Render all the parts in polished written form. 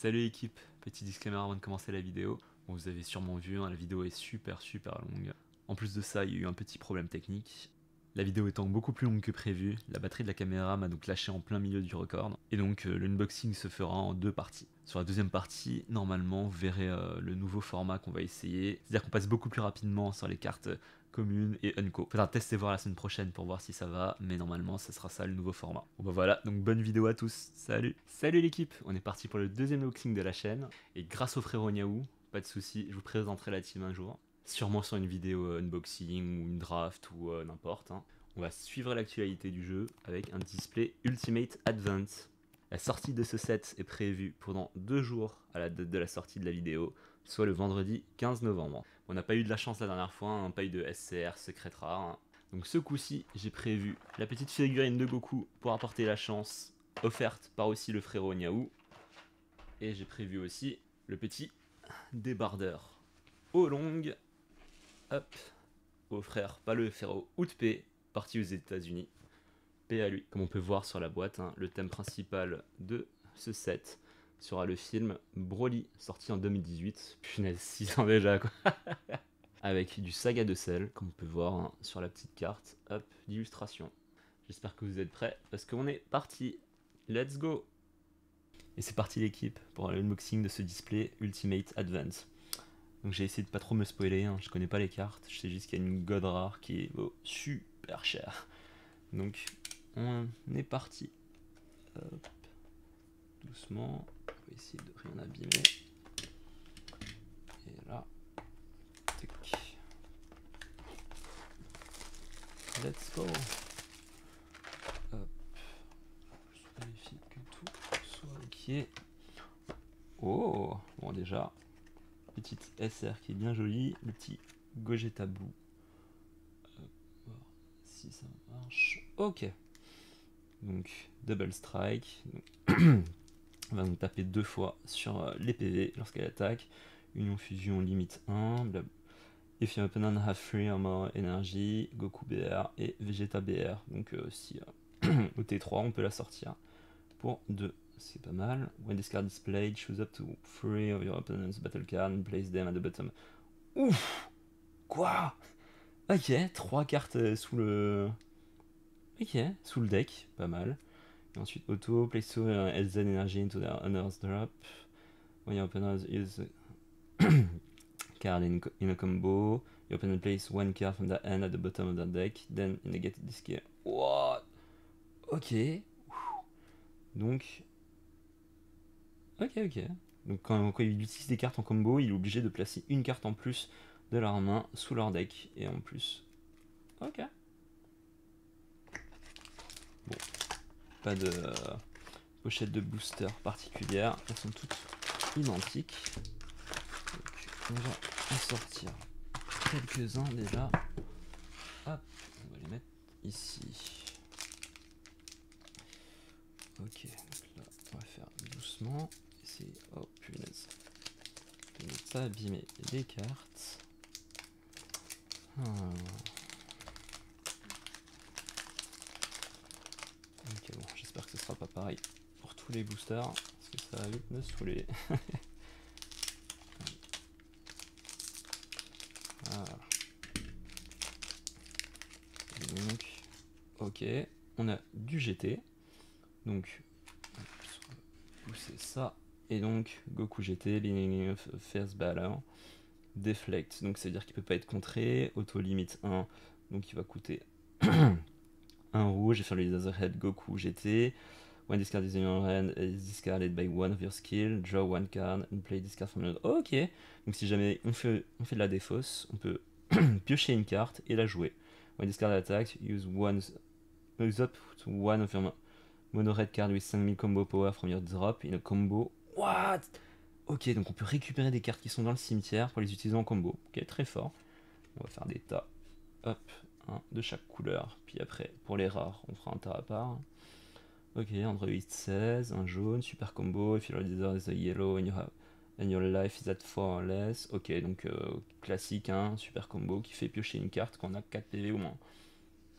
Salut l'équipe, petit disclaimer avant de commencer la vidéo. Bon, vous avez sûrement vu, la vidéo est super longue. En plus de ça, il y a eu un petit problème technique. La vidéo étant beaucoup plus longue que prévu, la batterie de la caméra m'a donc lâché en plein milieu du record. Et donc l'unboxing se fera en deux parties. Sur la deuxième partie, normalement, vous verrez le nouveau format qu'on va essayer. C'est-à-dire qu'on passe beaucoup plus rapidement sur les cartes communes et Unco. Faudra tester voir la semaine prochaine pour voir si ça va, mais normalement ce sera ça le nouveau format. Bon bah voilà, donc bonne vidéo à tous, salut. Salut l'équipe, on est parti pour le deuxième unboxing de la chaîne, et grâce au frérot Niaou, pas de soucis, je vous présenterai la team un jour. Sûrement sur une vidéo unboxing ou une draft ou n'importe. On va suivre l'actualité du jeu avec un display Ultimate Advance. La sortie de ce set est prévue pendant 2 jours à la date de la sortie de la vidéo, soit le vendredi 15 novembre. On n'a pas eu de la chance la dernière fois, pas eu de SCR secret rare. Donc ce coup-ci, j'ai prévu la petite figurine de Goku pour apporter la chance, offerte par aussi le frérot Niaou. Et j'ai prévu aussi le petit débardeur Oolong, hop, au frère, pas le frérot Outpé, parti aux États-Unis. Paix à lui. Comme on peut voir sur la boîte, le thème principal de ce set sera le film Broly, sorti en 2018. Punaise, 6 ans déjà quoi. Avec du Saga de sel, comme on peut voir sur la petite carte, hop, d'illustration. J'espère que vous êtes prêts, parce qu'on est parti. Let's go. Et c'est parti l'équipe pour l'unboxing de ce display Ultimate Advance. Donc j'ai essayé de pas trop me spoiler, je connais pas les cartes, je sais juste qu'il y a une god rare qui vaut super cher. Donc on est parti. Hop. Doucement, on va essayer de rien abîmer. Et là, tac. Let's go. Hop. Je vérifie que tout soit ok. Oh, bon déjà, petite SR qui est bien jolie, le petit Gogeta Blue. Voir si ça marche. Ok. Donc double strike. On va donc taper 2 fois sur les PV lorsqu'elle attaque. Union fusion limite 1. If your opponent have 3 or more energy, Goku BR et Vegeta BR. Donc si au T3 on peut la sortir pour 2. C'est pas mal. When this card is played, choose up to 3 of your opponent's battle cards and place them at the bottom. Ouf. Quoi? Ok, 3 cartes sous le... Ok, sous le deck, pas mal. Et ensuite auto, place 2 LZ energy into their honors drop. When your opponent is card in a combo, your opponent places 1 card from the hand at the bottom of their deck, then you negate this card. What? Ok. Donc... Ok. Donc quand il utilise des cartes en combo, il est obligé de placer une carte en plus de leur main sous leur deck. Et en plus... Ok. Bon. Pas de pochette de booster particulière. Elles sont toutes identiques. Donc on va en sortir quelques-uns déjà. Hop, on va les mettre ici. Ok, donc là on va faire doucement. Essayer, oh punaise, de ne pas abîmer les cartes. Ok, bon, j'espère que ce sera pas pareil pour tous les boosters, parce que ça va vite me saouler. Voilà. Donc, ok, on a du GT, donc on va pousser ça, et donc Goku GT, beginning of first battle, deflect, donc c'est à dire qu'il peut pas être contré, auto limite 1, donc il va coûter 1 rouge, et faire le Laserhead Goku GT. When this card is in your hand, is discarded by one of your skills, draw one card and play this card from your... Ok, donc si jamais on fait de la défausse, on peut piocher une carte et la jouer. When this card attacks, use up to one of your mono red card with 5000 combo power from your drop in a combo. What? Ok, donc on peut récupérer des cartes qui sont dans le cimetière pour les utiliser en combo. Ok, très fort. On va faire des tas. Hop, de chaque couleur. Puis après, pour les rares, on fera un tas à part. Ok, Android 16, un jaune, super combo. If your desire is a yellow and your life is at 4 or less. Ok, donc classique, super combo qui fait piocher une carte quand on a 4 PV au moins.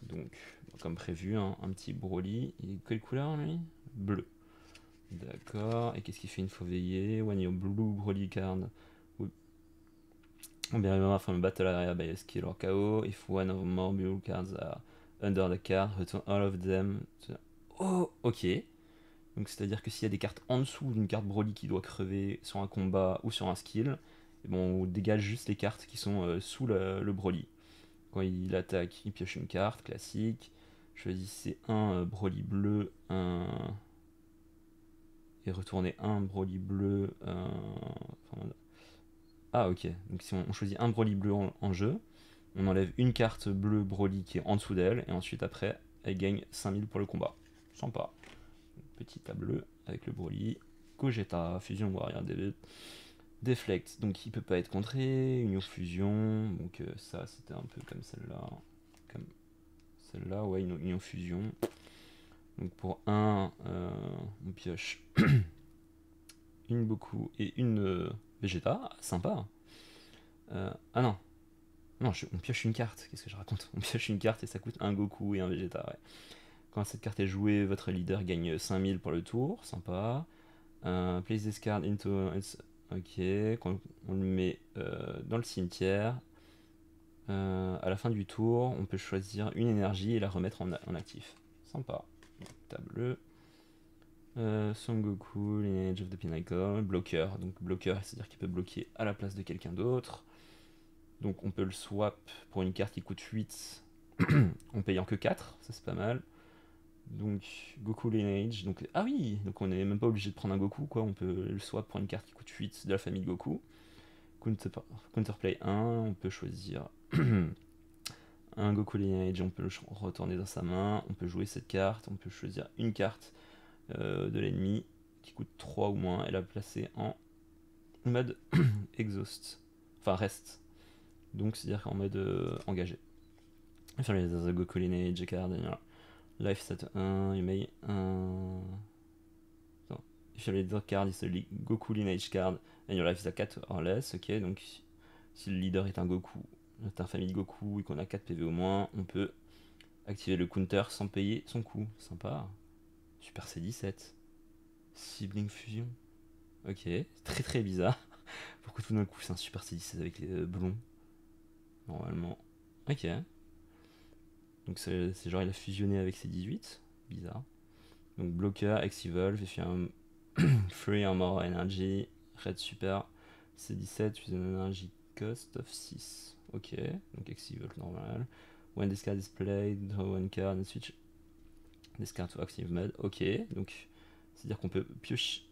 Donc, comme prévu, un petit Broly. Il est quelle couleur lui? Bleu. D'accord. Et qu'est-ce qu'il fait une fois veillé? When your blue Broly card will be removed from the battle area by a skill or KO. If one or more blue cards are under the card, return all of them. Oh, ok. Donc c'est-à-dire que s'il y a des cartes en dessous d'une carte Broly qui doit crever sur un combat ou sur un skill, et bon, on dégage juste les cartes qui sont sous le Broly. Quand il attaque, il pioche une carte, classique. Choisissez un Broly bleu, et retournez un Broly bleu. Ah ok, donc si on choisit un Broly bleu en jeu, on enlève une carte bleue Broly qui est en dessous d'elle, et ensuite après, elle gagne 5000 pour le combat. Sympa. Petit tableau avec le Broly. Gogeta, Fusion Warrior Debut. Deflect, donc il peut pas être contré. Union Fusion, donc ça c'était un peu comme celle-là. Comme celle-là, ouais, une Union Fusion. Donc pour un, on pioche une Goku et une Vegeta. Sympa. Ah non. Non, on pioche une carte. Qu'est-ce que je raconte? On pioche une carte et ça coûte un Goku et un Vegeta, ouais. Quand cette carte est jouée, votre leader gagne 5000 pour le tour. Sympa. Place this card into... Ok, quand on le met dans le cimetière, à la fin du tour, on peut choisir une énergie et la remettre en actif. Sympa. Table. Son Goku, Lineage of the Pinnacle, bloqueur. Donc bloqueur, c'est-à-dire qu'il peut bloquer à la place de quelqu'un d'autre. Donc on peut le swap pour une carte qui coûte 8 en payant que 4, ça c'est pas mal. Donc Goku Lineage, donc ah oui, donc on n'est même pas obligé de prendre un Goku quoi, on peut le swap pour une carte qui coûte 8 de la famille Goku. Counterplay 1, on peut choisir un Goku Lineage, on peut le retourner dans sa main, on peut jouer cette carte, on peut choisir une carte de l'ennemi qui coûte 3 ou moins et la placer en mode exhaust, enfin reste, donc c'est à dire en mode engagé. Enfin les Goku Lineage card, life set 1, you may if your leader card is a Goku Lineage card and your life is a 4 or less, ok, donc si le leader est un Goku, est un famille Goku et qu'on a 4 PV au moins, on peut activer le counter sans payer son coût. Sympa. Super C17. Sibling Fusion. Ok, très très bizarre. Pourquoi tout d'un coup c'est un Super C17 avec les blonds? Normalement. Ok. Donc c'est genre il a fusionné avec C18. Bizarre. Donc bloqueur, X-Evolve, if you free armor energy, red super, C17, fusion energy cost of 6. Ok, donc X-Evolve normal. When this card is played, draw one card and switch this card to active mode. Ok, donc c'est-à-dire qu'on peut piocher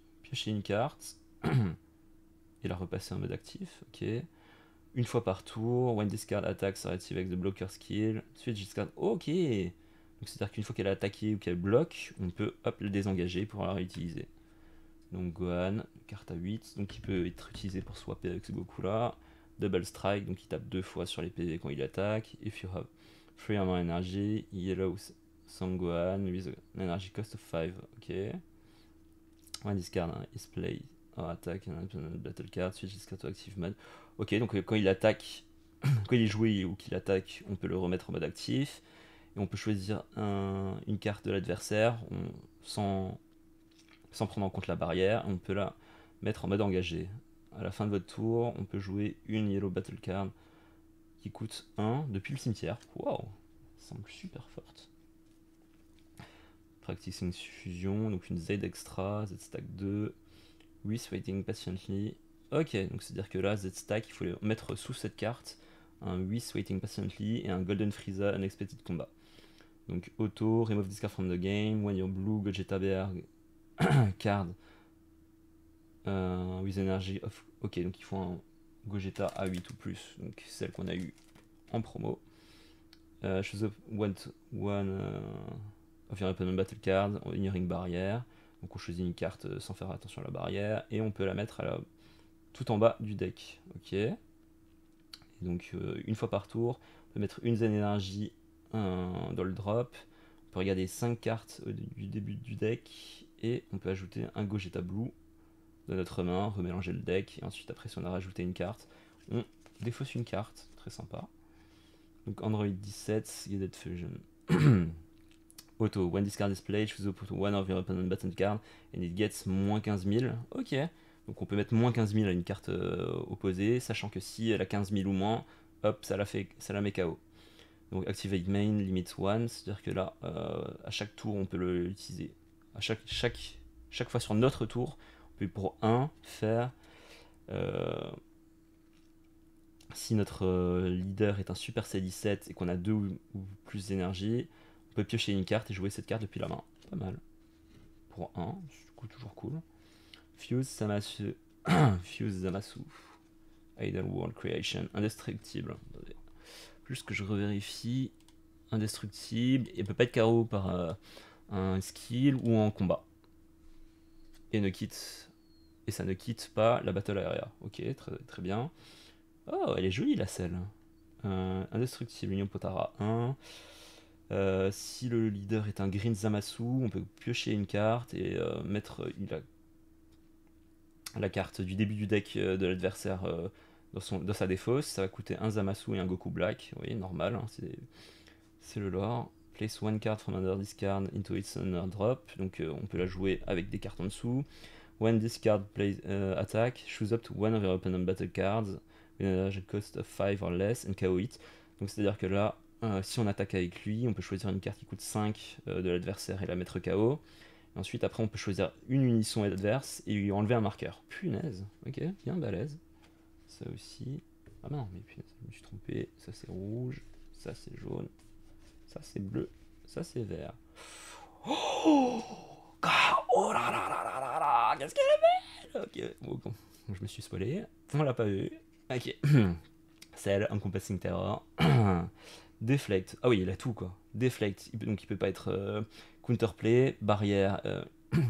une carte et la repasser en mode actif. Ok. Une fois par tour, when this card attacks or active avec the blocker skill, switch this card. Ok. Donc c'est-à-dire qu'une fois qu'elle a attaqué ou qu'elle bloque, on peut hop le désengager pour la réutiliser. Donc Gohan, carte à 8, donc il peut être utilisé pour swapper avec ce Goku là. Double strike, donc il tape 2 fois sur les PV quand il attaque. If you have free armor energy, yellow Sangohan with an energy cost of 5. Ok. When this card is played or attack and battle card, switch this card to active mode. Ok, donc quand il attaque, quand il est joué ou qu'il attaque, on peut le remettre en mode actif. Et on peut choisir une carte de l'adversaire sans prendre en compte la barrière. On peut la mettre en mode engagé. À la fin de votre tour, on peut jouer une Yellow Battle Card qui coûte 1 depuis le cimetière. Waouh, ça semble super forte. Practicing Fusion, donc une Z extra, Z stack 2, with waiting patiently. Ok, donc c'est à dire que là, Z stack, il faut le mettre sous cette carte un with waiting patiently et un Golden Frieza Unexpected Combat. Donc auto, remove this card from the game, when your blue Gogeta Berg card with energy of... Ok, donc il faut un Gogeta A8 ou plus, donc celle qu'on a eu en promo. Choose up one of your opponent battle card, ignoring barrière. Donc on choisit une carte sans faire attention à la barrière et on peut la mettre tout en bas du deck. Ok. Et donc une fois par tour, on peut mettre une Zen Energy dans le drop. On peut regarder 5 cartes du début du deck et on peut ajouter un Gogeta Blue de notre main, remélanger le deck et ensuite après si on a rajouté une carte, on défausse une carte. Très sympa. Donc Android 17, Guided Fusion. Auto, when this card is played, choose one of your opponent button card and it gets moins 15 000. Ok, donc on peut mettre moins 15 000 à une carte opposée, sachant que si elle a 15 000 ou moins, hop, ça la met KO. Donc activate main, limit 1, c'est-à-dire que là, à chaque tour, on peut l'utiliser. À chaque fois sur notre tour, on peut pour 1 faire... si notre leader est un Super C17 et qu'on a 2 ou plus d'énergie, on peut piocher une carte et jouer cette carte depuis la main. Pas mal. Pour 1, c'est du coup toujours cool. Fuse Zamasu. Fuse Zamasu. Idle World Creation. Indestructible. Juste que je revérifie. Indestructible. Et peut pas être KO par un skill ou en combat. Et ça ne quitte pas la battle area. Ok, très, très bien. Oh, elle est jolie la selle. Indestructible, Union Potara 1. Si le leader est un Green Zamasu, on peut piocher une carte et mettre la carte du début du deck de l'adversaire dans sa défausse. Ça va coûter un Zamasu et un Goku Black. Oui, normal, hein, c'est le lore. Place one card from under this card into its under drop. Donc on peut la jouer avec des cartes en dessous. When this card plays attack, choose up to one of your opponent battle cards with an energy cost of 5 or less and KO it. Donc c'est à dire que là, si on attaque avec lui, on peut choisir une carte qui coûte 5 de l'adversaire et la mettre KO. Et ensuite, après, on peut choisir une unisson adverse et lui enlever un marqueur. Punaise, ok, bien balèze. Ça aussi. Ah bah non, mais punaise, je me suis trompé. Ça c'est rouge, ça c'est jaune, ça c'est bleu, ça c'est vert. Oh, oh là là là là là là, qu'est-ce qu'elle est belle. Ok, bon, je me suis spoilé. On l'a pas vu. Ok. Cell, Encompassing Terror. Deflect. Ah oui, il a tout quoi. Deflect. Donc il peut pas être counterplay, barrière.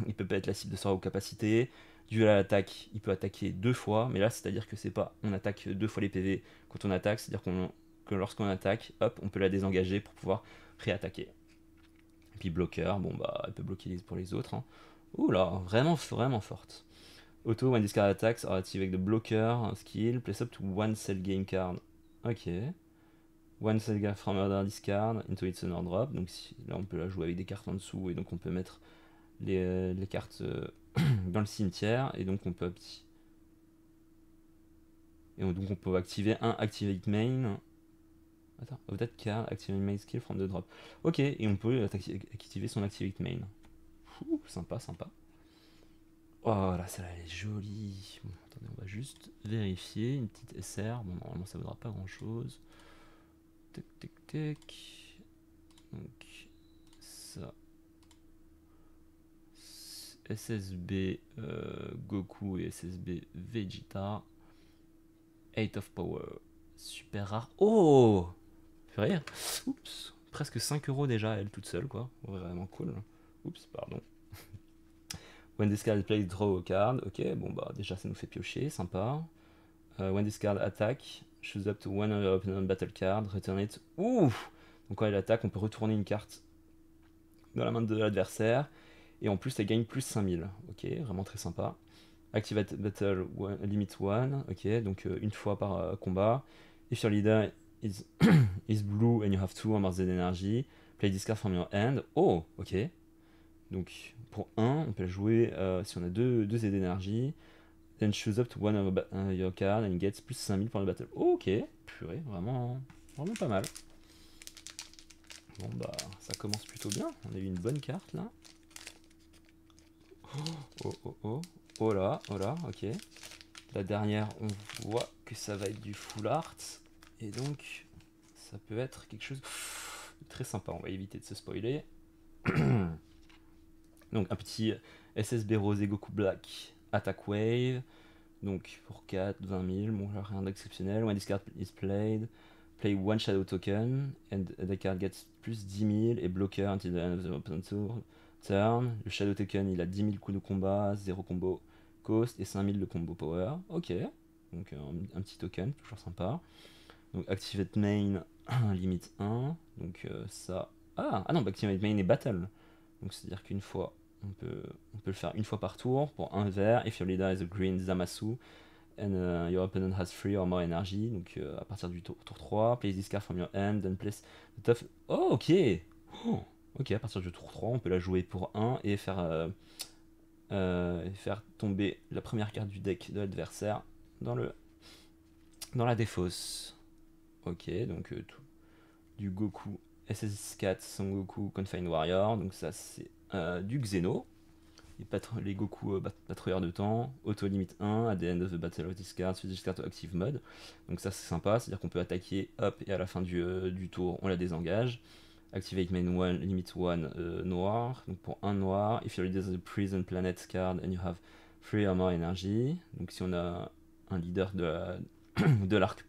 Il peut pas être la cible de sort ou capacité. Duel à l'attaque, il peut attaquer 2 fois. Mais là, c'est-à-dire que c'est pas. On attaque 2 fois les PV quand on attaque. C'est-à-dire que lorsqu'on attaque, hop, on peut la désengager pour pouvoir réattaquer. Et puis bloqueur, bon bah, elle peut bloquer pour les autres. Hein. Ouh là, vraiment, vraiment forte. Auto, when this card attacks are active avec the blocker, skill, place up to one cell game card. Ok. One cell card from under this card into its honor drop. Donc là on peut la jouer avec des cartes en dessous et donc on peut mettre les cartes dans le cimetière et donc on peut donc on peut activer un activate main. Attends, of that card, activate main skill from the drop. Ok, et on peut activer son activate main. Ouh, sympa, sympa. Oh là, celle-là elle est jolie. Bon, attendez, on va juste vérifier. Une petite SR. Bon, normalement ça ne vaudra pas grand-chose. Tac, tac, tac. Donc, ça. SSB Goku et SSB Vegeta. 8 of Power. Super rare. Oh! Purée. Oups. Presque 5 € déjà, elle toute seule, quoi. Vraiment cool. Oups, pardon. When this card is played, draw a card. Ok, bon bah déjà ça nous fait piocher, sympa. When this card attack, choose up to one of your opponent battle card, return it. Ouh! Donc quand elle attaque, on peut retourner une carte dans la main de l'adversaire. Et en plus, elle gagne plus 5000. Ok, vraiment très sympa. Activate battle limit 1. Ok, donc une fois par combat. If your leader is, is blue and you have 2 or d'énergie, play this card from your hand. Oh, ok. Donc pour 1, on peut jouer si on a 2 et d'énergie. Then choose up to one of your card and gets plus 5000 pour le battle. Ok, purée, vraiment, vraiment pas mal. Bon bah ça commence plutôt bien, on a eu une bonne carte là. Oh oh oh, oh là, ok. La dernière on voit que ça va être du full art. Et donc ça peut être quelque chose de très sympa, on va éviter de se spoiler. Donc un petit SSB Rosé Goku Black Attack Wave. Donc pour 4, 20 000, bon rien d'exceptionnel. When this card is played, play one shadow token and the card gets plus 10 000 et bloqueur until the end of the opponent's turn. Le shadow token il a 10 000 coups de combat, 0 combo cost et 5 000 de combo power. Ok, donc un petit token, toujours sympa. Donc activate main limite 1. Donc ça. Ah non, activate main et battle. Donc c'est à dire qu'une fois. On peut le faire une fois par tour pour un vert. If your leader is a green Zamasu and your opponent has 3 or more energy, donc à partir du tour 3, place this card from your hand, then place the top. Oh, ok! Oh, Ok, à partir du tour 3, on peut la jouer pour 1 et faire tomber la première carte du deck de l'adversaire dans la défausse. Ok, donc du Goku SS4 Son Goku Confined Warrior, donc ça c'est du Xeno. Les Goku patrouilleurs de temps, auto limite 1, at the end of the battle of this card, switch this card to active mode. Donc ça c'est sympa, c'est à dire qu'on peut attaquer, hop, et à la fin du tour on la désengage. Activate main 1, limit 1 noir, donc pour 1 noir. If you leader the prison planet card and you have 3 or more energy, donc si on a un leader de l'arc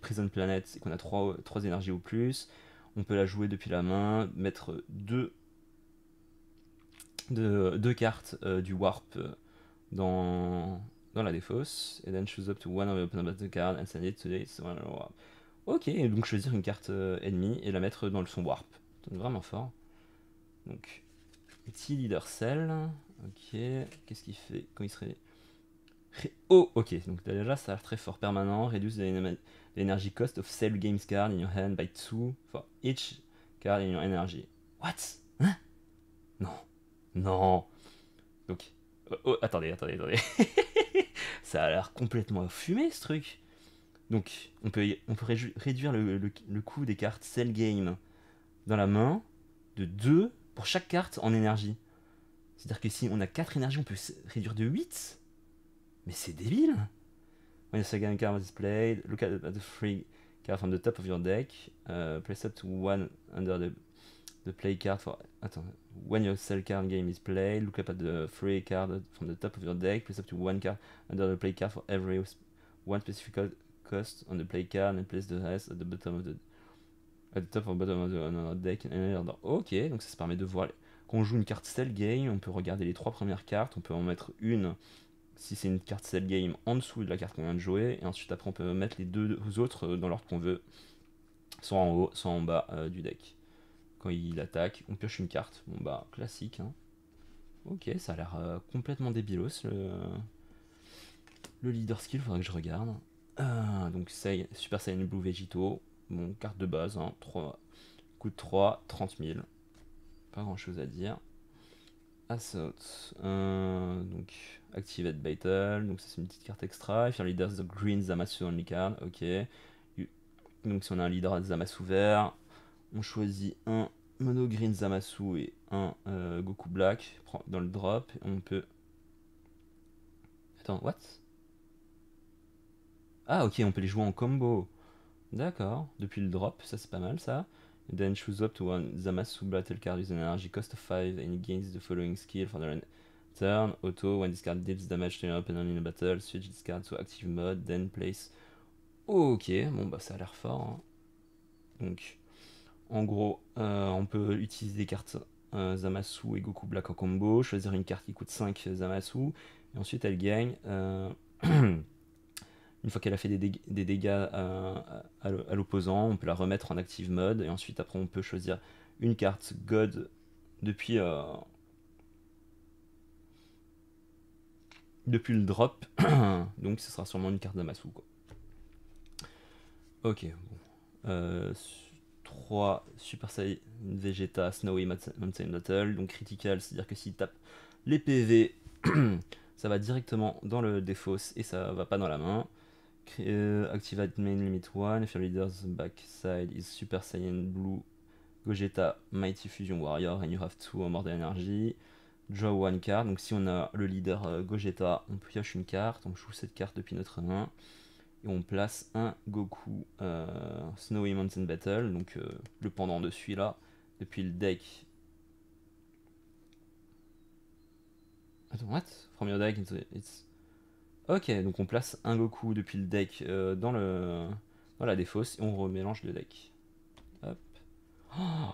prison planet et qu'on a 3 énergies ou plus, on peut la jouer depuis la main, mettre deux cartes du warp dans la défausse, et then choose up to one of the open battle card and send it to the warp. Ok, donc choisir une carte ennemie et la mettre dans son warp. C'est vraiment fort. Donc, petit leader cell. Ok, qu'est-ce qu'il fait quand il serait. Oh, ok, donc déjà ça a l'air très fort. Permanent, reduce the energy cost of cell games card in your hand by 2 for each card in your energy. What? Hein? Non. Non. Donc, attendez. Ça a l'air complètement fumé ce truc. Donc, on peut réduire le coût des cartes Cell Game dans la main de 2 pour chaque carte en énergie. C'est-à-dire que si on a 4 énergies, on peut réduire de 8. Mais c'est débile. When the second card is played, look at the free card from the top of your deck. Place up to one under the play card for. Attends. When your cell card game is played, look up at the free card from the top of your deck. Place up to one card under the play card for every one specific cost on the play card and place the rest at the bottom of the. At the top or bottom of the deck. Ok, donc ça permet de voir. Quand on joue une carte cell game, on peut regarder les 3 premières cartes. On peut en mettre une si c'est une carte cell game en dessous de la carte qu'on vient de jouer. Et ensuite, après, on peut mettre les 2 autres dans l'ordre qu'on veut, soit en haut, soit en bas du deck. Quand il attaque, on pioche une carte. Bon bah, classique. Hein. Ok, ça a l'air complètement débilos le leader skill, faudrait que je regarde. Donc Super Saiyan Blue Vegito. Bon, carte de base, hein, 3, coûte 3, 30 000. Pas grand chose à dire. Assault. Donc, Activate Battle. Donc, ça, c'est une petite carte extra. If your leader is the green Zamasu only card. Ok. Donc, si on a un leader Zamasu vert, on choisit un mono green Zamasu et un Goku Black dans le drop. On peut. Attends, what? Ah, ok, on peut les jouer en combo. D'accord, depuis le drop, ça c'est pas mal ça. And then choose up to one Zamasu battle card with an energy cost of 5 and it gains the following skill for the turn. Auto, when this card deals damage to your opponent in a battle, switch this card to active mode, then place. Ok, bon bah ça a l'air fort. Hein. Donc, en gros, on peut utiliser des cartes Zamasu et Goku Black en combo, choisir une carte qui coûte 5 Zamasu, et ensuite elle gagne. Une fois qu'elle a fait des dégâts à l'opposant, on peut la remettre en active mode. Et ensuite, après, on peut choisir une carte God depuis le drop. Donc, ce sera sûrement une carte d'Amasu. Ok. Bon. 3 Super Saiyan Vegeta Snowy Mountain Battle. Donc, critical, c'est-à-dire que s'il tape les PV, ça va directement dans le défausse et ça va pas dans la main. Activate main limit 1. If your leader's backside is Super Saiyan Blue Gogeta Mighty Fusion Warrior and you have 2 or more d'energy, draw 1 card. Donc si on a le leader Gogeta, on pioche une carte, on joue cette carte depuis notre main et on place un Goku Snowy Mountain Battle, donc le pendant de celui-là, depuis le deck. Attends, what? From your deck, it's. Ok, donc on place un Goku depuis le deck dans la défausse et on remélange le deck. Hop. Oh,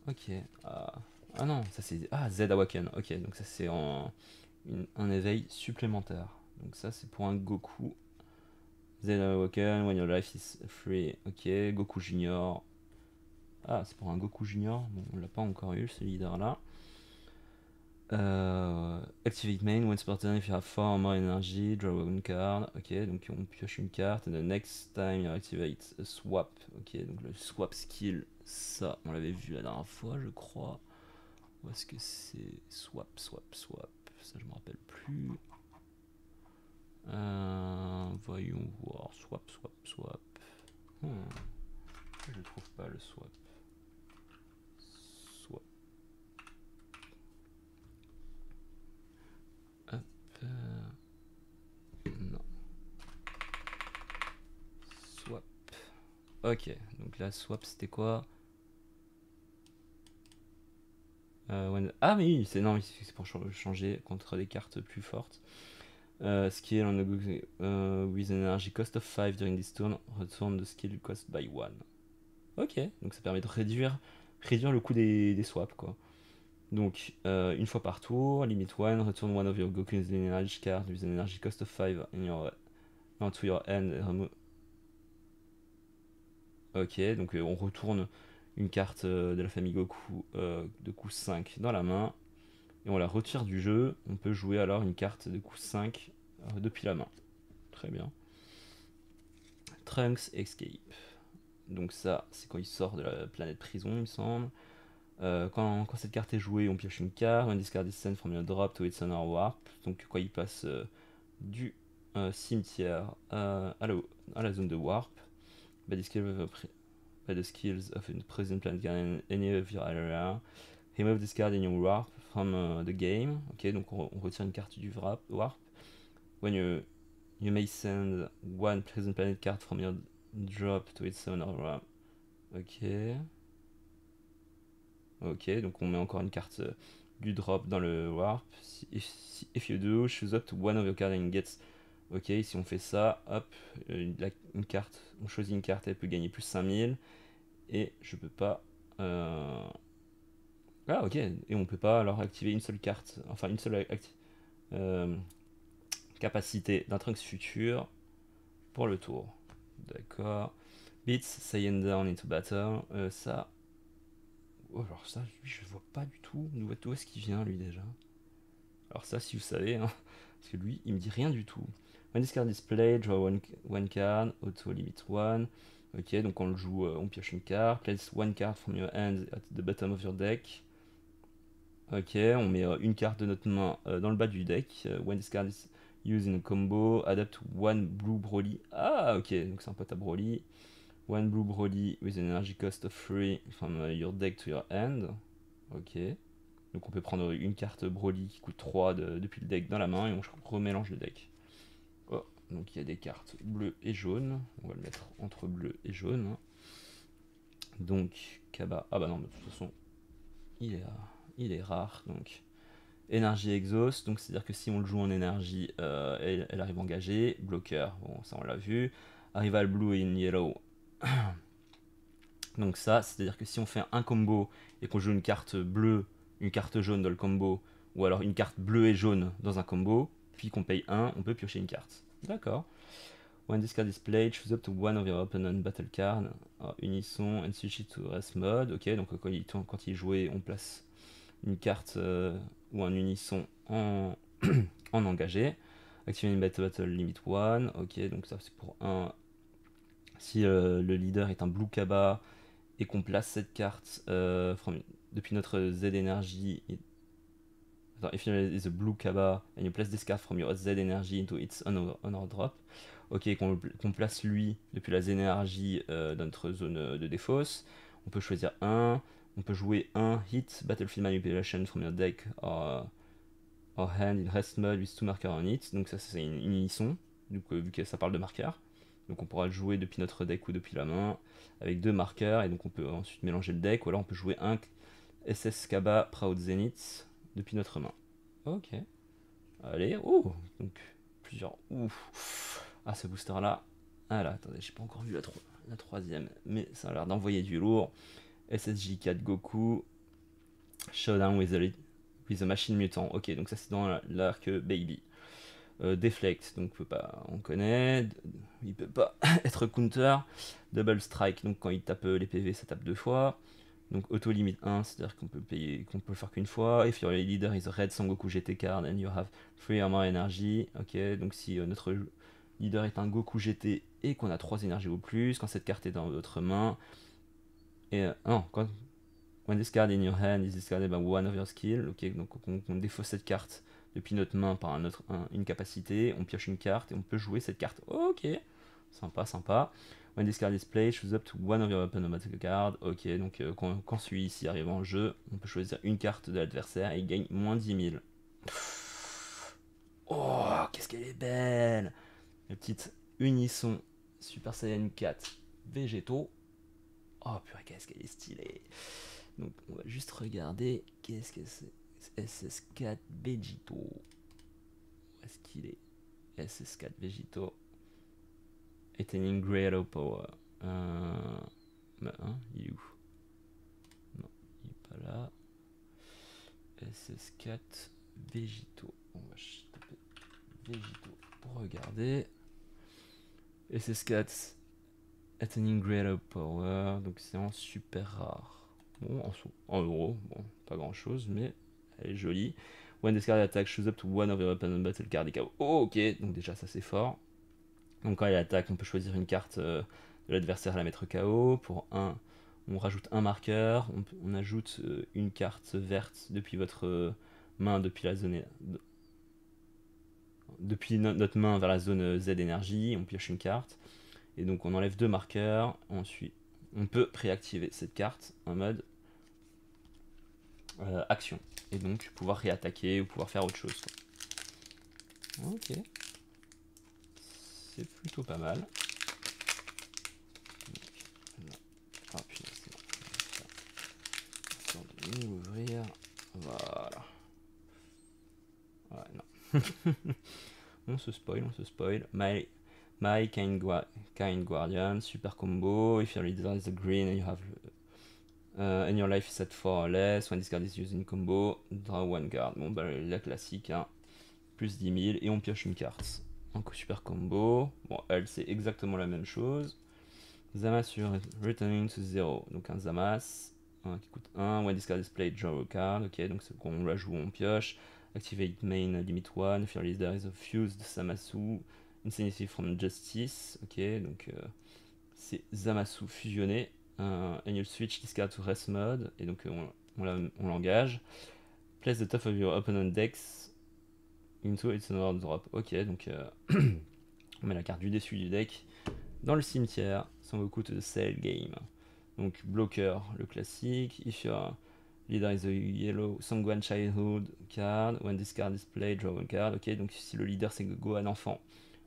ok. Ah non, ça c'est. Ah, Z Awaken. Ok, donc ça c'est un éveil supplémentaire. Donc ça c'est pour un Goku. Z Awaken, when your life is free. Ok, Goku Junior. Ah, c'est pour un Goku Junior. Bon, on l'a pas encore eu ce leader là. Activate main, once per turn if you have 4 or more energy, draw one card. Ok, donc on pioche une carte. And the next time you activate a swap. Ok, donc le swap skill, ça, on l'avait vu la dernière fois, je crois. Où est-ce que c'est? Swap. Ça, je me rappelle plus. Voyons voir. Swap. Je trouve pas le swap. Hop. Non. Swap. Ok, donc là, swap, c'était quoi? Ah oui, c'est pour changer contre des cartes plus fortes. Skill on the go with an energy cost of 5 during this turn, return the skill cost by 1. Ok, donc ça permet de réduire le coût des swaps, quoi. Donc, une fois par tour, limit 1, return one of your Goku's energy card with an energy cost of 5 to your hand. Ok, donc on retourne une carte de la famille Goku de coût 5 dans la main, et on la retire du jeu. On peut jouer alors une carte de coût 5 depuis la main. Très bien. Trunks Escape. Donc ça, c'est quand il sort de la planète prison, il me semble. Quand cette carte est jouée, on pioche une carte. When this card is sent from your drop to its honor warp. Donc quand il passe du cimetière à la zone de warp, by the skills of a present planet card in any of your area, remove this card in your warp from the game. Ok, donc on retire une carte du warp. When you may send one present planet card from your drop to its honor warp. Ok, donc on met encore une carte du drop dans le warp. If you do, choose up to one of your cards and gets. Ok, si on fait ça, hop, une carte, on choisit une carte, elle peut gagner plus 5000. Et je peux pas. Ah, ok, et on peut pas alors activer une seule carte, enfin une seule capacité d'un Trunks futur pour le tour. D'accord. Beats Saiyan Down into Battle. Ça. Oh, alors ça, lui, je vois pas du tout. D'où est-ce qu'il vient, lui, déjà? Alors ça, si vous savez, hein, parce que lui, il me dit rien du tout. When this card is played, draw one card, auto limit 1. Ok, donc on le joue, on pioche une carte. Place one card from your hand at the bottom of your deck. Ok, on met une carte de notre main dans le bas du deck. When this card is used in a combo, adapt one blue Broly. Ah, ok, donc c'est un pote à Broly. One blue Broly with an energy cost of 3 from your deck to your hand. Ok. Donc on peut prendre une carte Broly qui coûte 3 depuis le deck dans la main et on remélange le deck. Oh, donc il y a des cartes bleues et jaunes. On va le mettre entre bleu et jaune. Donc Kaba. Ah bah non, mais de toute façon, il est rare. Donc énergie exhaust. Donc c'est-à-dire que si on le joue en énergie, elle arrive engagée. Bloqueur, bon ça on l'a vu. Arrival blue in yellow. Donc ça, c'est-à-dire que si on fait un combo et qu'on joue une carte bleue, une carte jaune dans le combo, ou alors une carte bleue et jaune dans un combo, puis qu'on paye 1, on peut piocher une carte. D'accord. When this card is played, choose up to one of your opponent battle cards. Unisson and switch it to rest mode. Ok, donc quand il est joué, on place une carte ou un unisson en, en engagé. Activate battle limit 1. Ok, donc ça c'est pour un. Si le leader est un blue Kaba et qu'on place cette carte depuis notre Z Energy. Attends, if is a blue Kaba and you place this card from your Z Energy into its honor drop. Ok, qu'on place lui depuis la Z Energy dans notre zone de défausse. On peut choisir un. On peut jouer un hit Battlefield Manipulation from your deck or hand in rest mode with 2 markers on it. Donc ça c'est une unisson, vu que ça parle de marqueurs. Donc on pourra le jouer depuis notre deck ou depuis la main avec 2 marqueurs et donc on peut ensuite mélanger le deck ou alors on peut jouer un SS Kaba Proud Zenith depuis notre main. Ok. Allez, oh, donc plusieurs. Ouf. Ah, ce booster là. Ah là, attendez, j'ai pas encore vu la troisième, mais ça a l'air d'envoyer du lourd. SSJ4 Goku. Showdown with the Machine Mutant. Ok, donc ça c'est dans l'arc Baby. Deflect, donc on connaît. Il peut pas être counter. Double Strike, donc quand il tape les PV, ça tape 2 fois. Donc auto limite 1, c'est-à-dire qu'on peut payer, qu'on peut le faire qu'une fois. If your leader is a red Sangoku GT card and you have 3 armor energy, ok, donc si notre leader est un Goku GT et qu'on a 3 énergies ou plus, quand cette carte est dans votre main, et non, when this card in your hand is discarded by one of your skills, ok, donc on défausse cette carte depuis notre main par une capacité, on pioche une carte et on peut jouer cette carte. Ok, sympa, sympa. When this card is played, choose up to one of your opponent's card. Ok, donc quand celui-ci arrive en jeu, on peut choisir une carte de l'adversaire et il gagne moins 10 000. Oh, qu'est-ce qu'elle est belle! La petite Unisson Super Saiyan 4 végétaux. Oh purée, qu'est-ce qu'elle est stylée! Donc on va juste regarder qu'est-ce que c'est. SS4 Vegito. Où est-ce qu'il est? SS4 Vegito. Attaining Greater Power. Il est où? Non, il est pas là. SS4 Vegito. On va taper Vegito pour regarder. SS4 Attaining Greater Power. Donc c'est en super rare. Bon, en euros, bon, pas grand chose, mais elle est jolie. When this card attack, choose up to one of your opponent battle card KO. Oh, ok, donc déjà ça c'est fort. Donc quand elle attaque, on peut choisir une carte de l'adversaire à la mettre KO. Pour 1, on rajoute un marqueur. On ajoute une carte verte depuis votre main, depuis la zone. Depuis notre main vers la zone Z énergie. On pioche une carte. Et donc on enlève 2 marqueurs. Ensuite, on peut préactiver cette carte en mode action. Et donc pouvoir réattaquer ou pouvoir faire autre chose. Ok. C'est plutôt pas mal. Ah putain, c'est bon. De l'ouvrir. Voilà. Ouais, non. on se spoil. My kind Guardian, super combo. If your leader is a green and you have and your life is at 4 or less, when this card is used in combo, draw one card. Bon, bah la classique, hein. Plus 10 000 et on pioche une carte. Donc super combo. Bon, elle c'est exactement la même chose. Zamasu returning to 0. Donc un Zamas qui coûte 1. When this card is played, draw a card. Ok, donc c'est qu'on la joue, on pioche. Activate main limit 1. If your leader is a fused Zamasu. Insanity from Justice. Ok, donc c'est Zamasu fusionné. And you switch this card to rest mode. Et donc on l'engage. Place the top of your opponent decks into its another drop. Ok, donc on met la carte du dessus du deck dans le cimetière. Sangoku to the sell game. Donc bloqueur, le classique. If your leader is a yellow Sangwan Childhood card, when this card is played, draw one card. Ok, donc si le leader c'est Gohan enfant,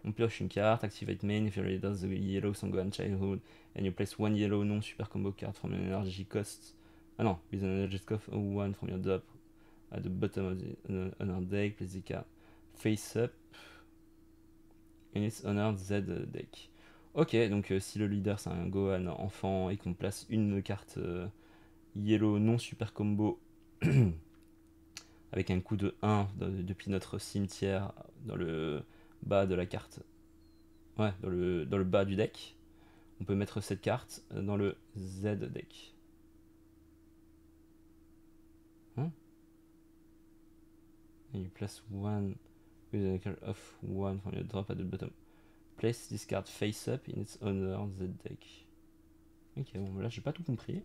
on pioche une carte. Activate main if your leader is a yellow Sangwan Childhood and you place one yellow non super combo card from an energy cost. Ah non, with an energy cost of 1 from your drop at the bottom of the honor deck. Place the card face up in its honor Z deck. Ok, donc si le leader c'est un Gohan enfant et qu'on place une carte yellow non super combo avec un coût de 1 depuis notre cimetière dans le bas de la carte, ouais, dans le bas du deck, on peut mettre cette carte dans le Z deck. Hein? And you place one with a card of 1 from your drop at the bottom. Place this card face up in its honor Z deck. Ok, bon là j'ai pas tout compris.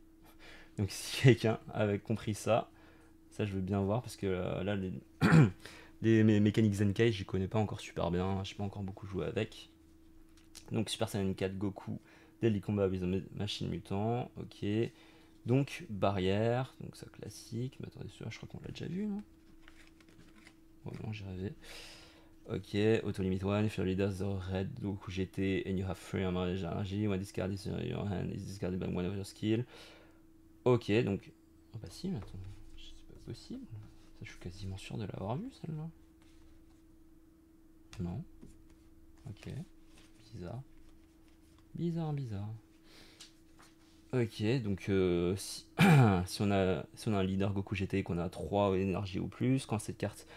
Donc si quelqu'un avait compris ça je veux bien voir parce que là les mécaniques Zenkai j'y connais pas encore super bien, j'ai pas encore beaucoup joué avec. Donc Super Saiyan 4 Goku, Daily Combat with a Machine Mutant, ok. Donc barrière, donc ça classique, mais attendez, celui-là je crois qu'on l'a déjà vu, non? Oh non, j'ai rêvé. Ok, Auto Limit 1, if your leader is a red Goku GT and you have 3 armor energy, when this card is in your hand is discarded by one of your skills. Ok, donc... Oh bah si, mais attends, c'est pas possible. Ça, je suis quasiment sûr de l'avoir vu, celle-là. Non. Ok. Bizarre. Ok, donc si on a un leader Goku GT et qu'on a 3 énergies ou plus, quand cette carte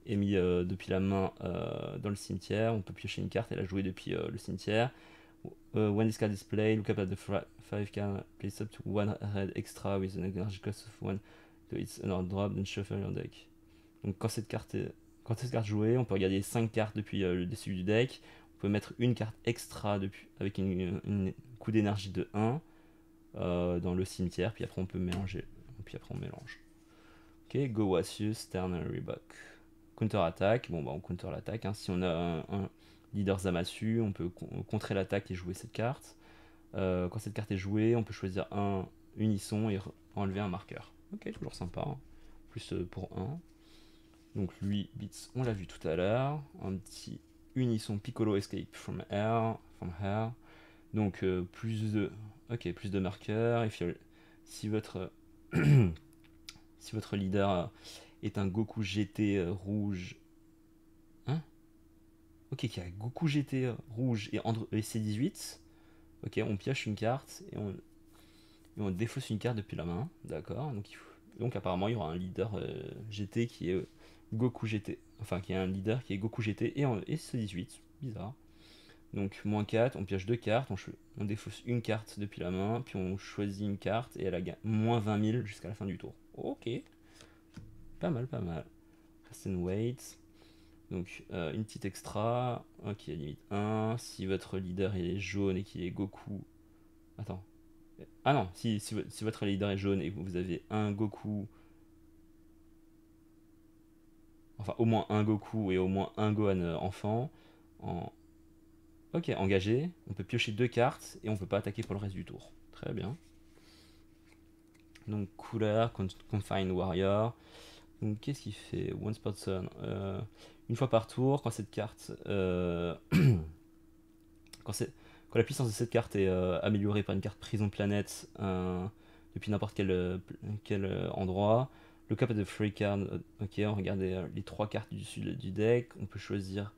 est mise depuis la main dans le cimetière, on peut piocher une carte et la jouer depuis le cimetière. When this card is played, look up at the 5 card, place up to 1 red extra with an energy cost of 1 to its another drop, then shuffle your deck. Donc quand cette carte est jouée, on peut regarder 5 cartes depuis le dessus du deck. On peut mettre une carte extra depuis, avec une coût d'énergie de 1 dans le cimetière, puis après on peut mélanger. Puis après on mélange. Ok, Go Wasius, turn Reebok. Counter attaque, bon bah on counter l'attaque. Hein. Si on a un leader Zamasu, on peut contrer l'attaque et jouer cette carte. Quand cette carte est jouée, on peut choisir un unisson et enlever un marqueur. Ok, toujours sympa. Hein. Plus pour 1. Donc lui, Beats, on l'a vu tout à l'heure. Un petit unisson Piccolo Escape from Air. Donc plus de marqueurs. Et si votre si votre leader est un Goku GT rouge. Hein? Ok, qui a Goku GT rouge et C18. Ok, on pioche une carte et on défausse une carte depuis la main. D'accord. Donc apparemment il y aura un leader GT qui est Goku GT. Enfin, qui est un leader qui est Goku GT et C18. Bizarre. Donc moins 4, on pioche 2 cartes, on défausse une carte depuis la main, puis on choisit une carte et elle a moins 20 000 jusqu'à la fin du tour. Ok. Pas mal, pas mal. Rest and wait. Donc une petite extra. Ok, limite 1. Si votre leader est jaune et qu'il est Goku. Attends. Ah non, si votre leader est jaune et que vous avez un Goku. Enfin, au moins un Goku et au moins un Gohan enfant. Ok, engagé. On peut piocher 2 cartes et on peut pas attaquer pour le reste du tour. Très bien. Donc couleur, Confined Warrior. Donc qu'est-ce qu'il fait? Once per turn. Une fois par tour, quand cette carte... quand la puissance de cette carte est améliorée par une carte Prison Planète depuis n'importe quel endroit, le cap de free card, ok, on regarde les 3 cartes du dessus du deck, on peut choisir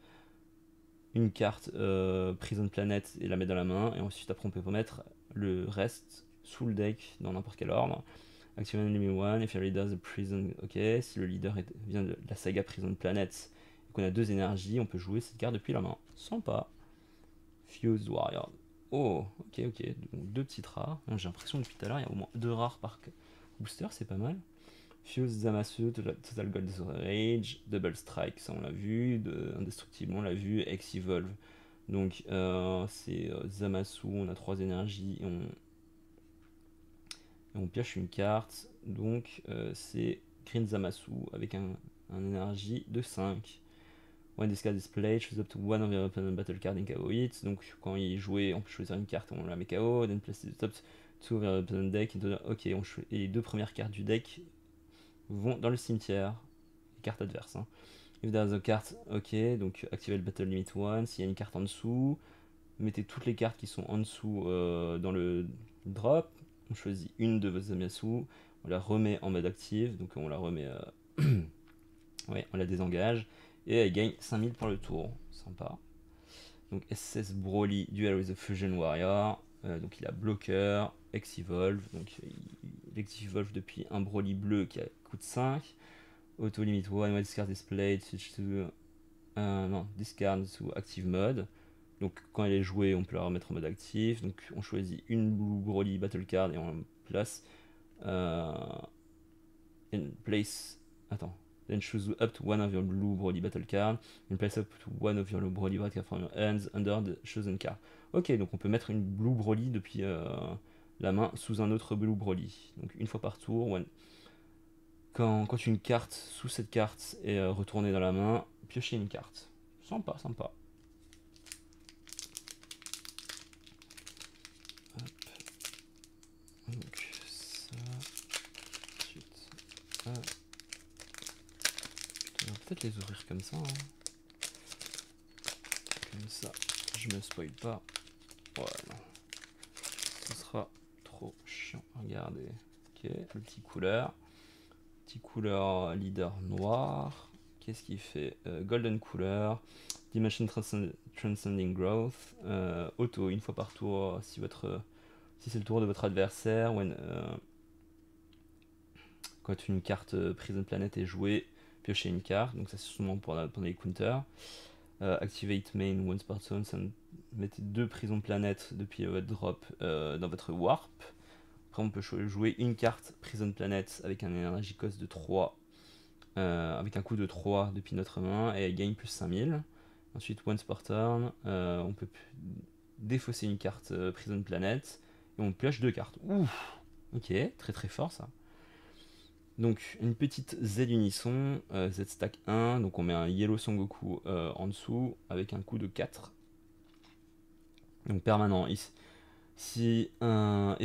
une carte Prison Planet et la mettre dans la main, et ensuite après on peut mettre le reste sous le deck dans n'importe quel ordre. Activate Enemy 1, if your leader is a Prison, ok, si le leader vient de la saga Prison Planet et qu'on a 2 énergies, on peut jouer cette carte depuis la main. Sympa. Fused Warrior. Oh, ok, donc 2 petites rares. J'ai l'impression depuis tout à l'heure il y a au moins 2 rares par booster, c'est pas mal. Fuse Zamasu, Total Gold Rage, Double Strike, ça on l'a vu, Indestructible on l'a vu, X-Evolve. Donc c'est Zamasu, on a 3 énergies et on pioche une carte. Donc c'est Green Zamasu avec un énergie de 5. When this card is played, choose up to one of your opponent battle card in KO hit. Donc quand il est joué, on peut choisir une carte, on la met KO, then place the top 2 of your opponent deck. Ok, et les 2 premières cartes du deck vont dans le cimetière, les cartes adverses. Hein. If there's a card, ok, donc activez le battle limit 1. S'il y a une carte en dessous, mettez toutes les cartes qui sont en dessous dans le drop. On choisit une de vos Zamasu, on la remet en mode active, donc on la remet. Ouais, on la désengage. Et elle gagne 5000 pour le tour. Sympa. Donc SS Broly, Duel with the Fusion Warrior. Donc il a bloqueur, X-Evolve. Donc il X-Evolve depuis un Broly bleu qui coûte 5. Auto limit 1, when discard is played, switch to. Non, discard to active mode. Donc quand elle est jouée, on peut la remettre en mode actif. Donc on choisit une Blue Broly Battle Card et on place. In place. Attends. Then choose up to one of your blue Broly battle card and place up to one of your blue Broly battle card from your hands under the chosen card. Ok, donc on peut mettre une blue Broly depuis la main sous un autre blue Broly. Donc une fois par tour, quand une carte sous cette carte est retournée dans la main, piochez une carte. Sympa, sympa. Hop. Donc ça. Ensuite, ça. On va peut-être les ouvrir comme ça. Hein. Comme ça, je me spoil pas. Voilà. Ce sera trop chiant. Regardez. Ok, le petit couleur. Petit couleur leader noir. Qu'est-ce qu'il fait Golden couleur. Dimension Transcending Growth. Auto, une fois par tour. Si c'est le tour de votre adversaire. Quand une carte Prison Planet est jouée, piocher une carte, donc ça c'est souvent pour les counters. Activate main once per turn, mettez 2 prisons de planète depuis votre drop dans votre warp. Après, on peut jouer une carte prison de planète avec un énergie cost de 3, avec un coût de 3 depuis notre main, et elle gagne plus 5000. Ensuite, once per turn, on peut défausser une carte prison de planète, et on pioche 2 cartes. Ouf, ok, très très fort ça. Donc une petite Z unisson, Z stack 1, donc on met un Yellow Son Goku en dessous avec un coût de 4. Donc permanent, ici. Si un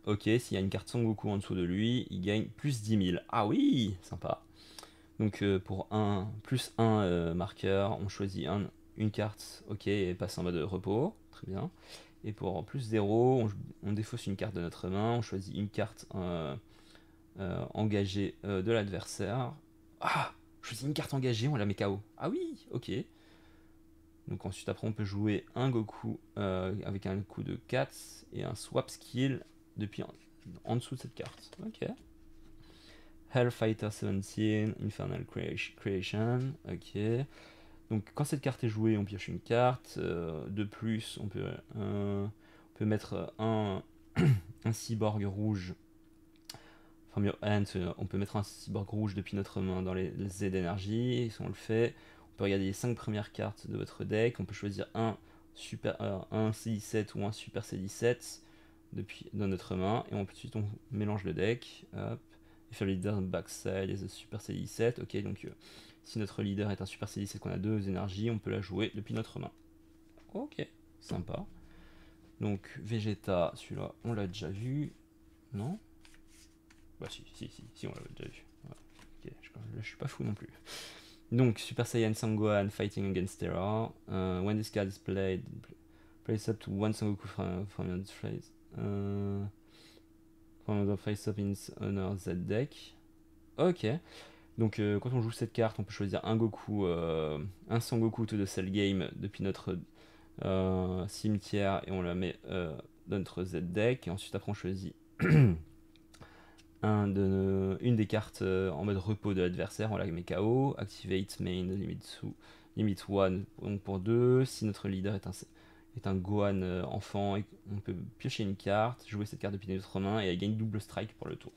ok, s'il y a une carte Son Goku en dessous de lui, il gagne plus 10 000. Ah oui, sympa. Donc pour un plus 1 marqueur, on choisit une carte, ok, et passe en mode repos, très bien. Et pour plus 0, on défausse une carte de notre main, on choisit une carte engagée de l'adversaire. Ah, je choisis une carte engagée, on la met KO. Ah oui, ok. Donc ensuite après on peut jouer un Goku avec un coup de 4 et un swap skill depuis en dessous de cette carte. Ok. Hellfighter 17, Infernal Creation, ok. Donc quand cette carte est jouée, on pioche une carte. De plus, on peut mettre un cyborg rouge. From your hand, on peut mettre un cyborg rouge depuis notre main dans les Z d'énergie. Et si on le fait, on peut regarder les 5 premières cartes de votre deck. On peut choisir un C17 ou un Super C17 dans notre main. Et ensuite, on mélange le deck. Hop. Et faire le leader backside et Super C17. Ok, donc si notre leader est un Super C17 qu'on a 2 énergies, on peut la jouer depuis notre main. Ok, sympa. Donc Vegeta, celui-là, on l'a déjà vu. Non? Bah si, on l'a déjà vu. Ouais. Ok, je suis pas fou non plus. Donc Super Saiyan Sangohan fighting against Terra. When this card is played, place up to one Sangoku from your phrase. From the face up in honor Z deck. Ok. Donc quand on joue cette carte, on peut choisir un Goku, un Sangoku to the Cell Game depuis notre cimetière et on la met dans notre Z deck. Et ensuite après on choisit une des cartes en mode repos de l'adversaire, on la met KO. Activate main limit 1 donc pour 2. Si notre leader est un Gohan enfant, on peut piocher une carte, jouer cette carte depuis notre main et elle gagne double strike pour le tour.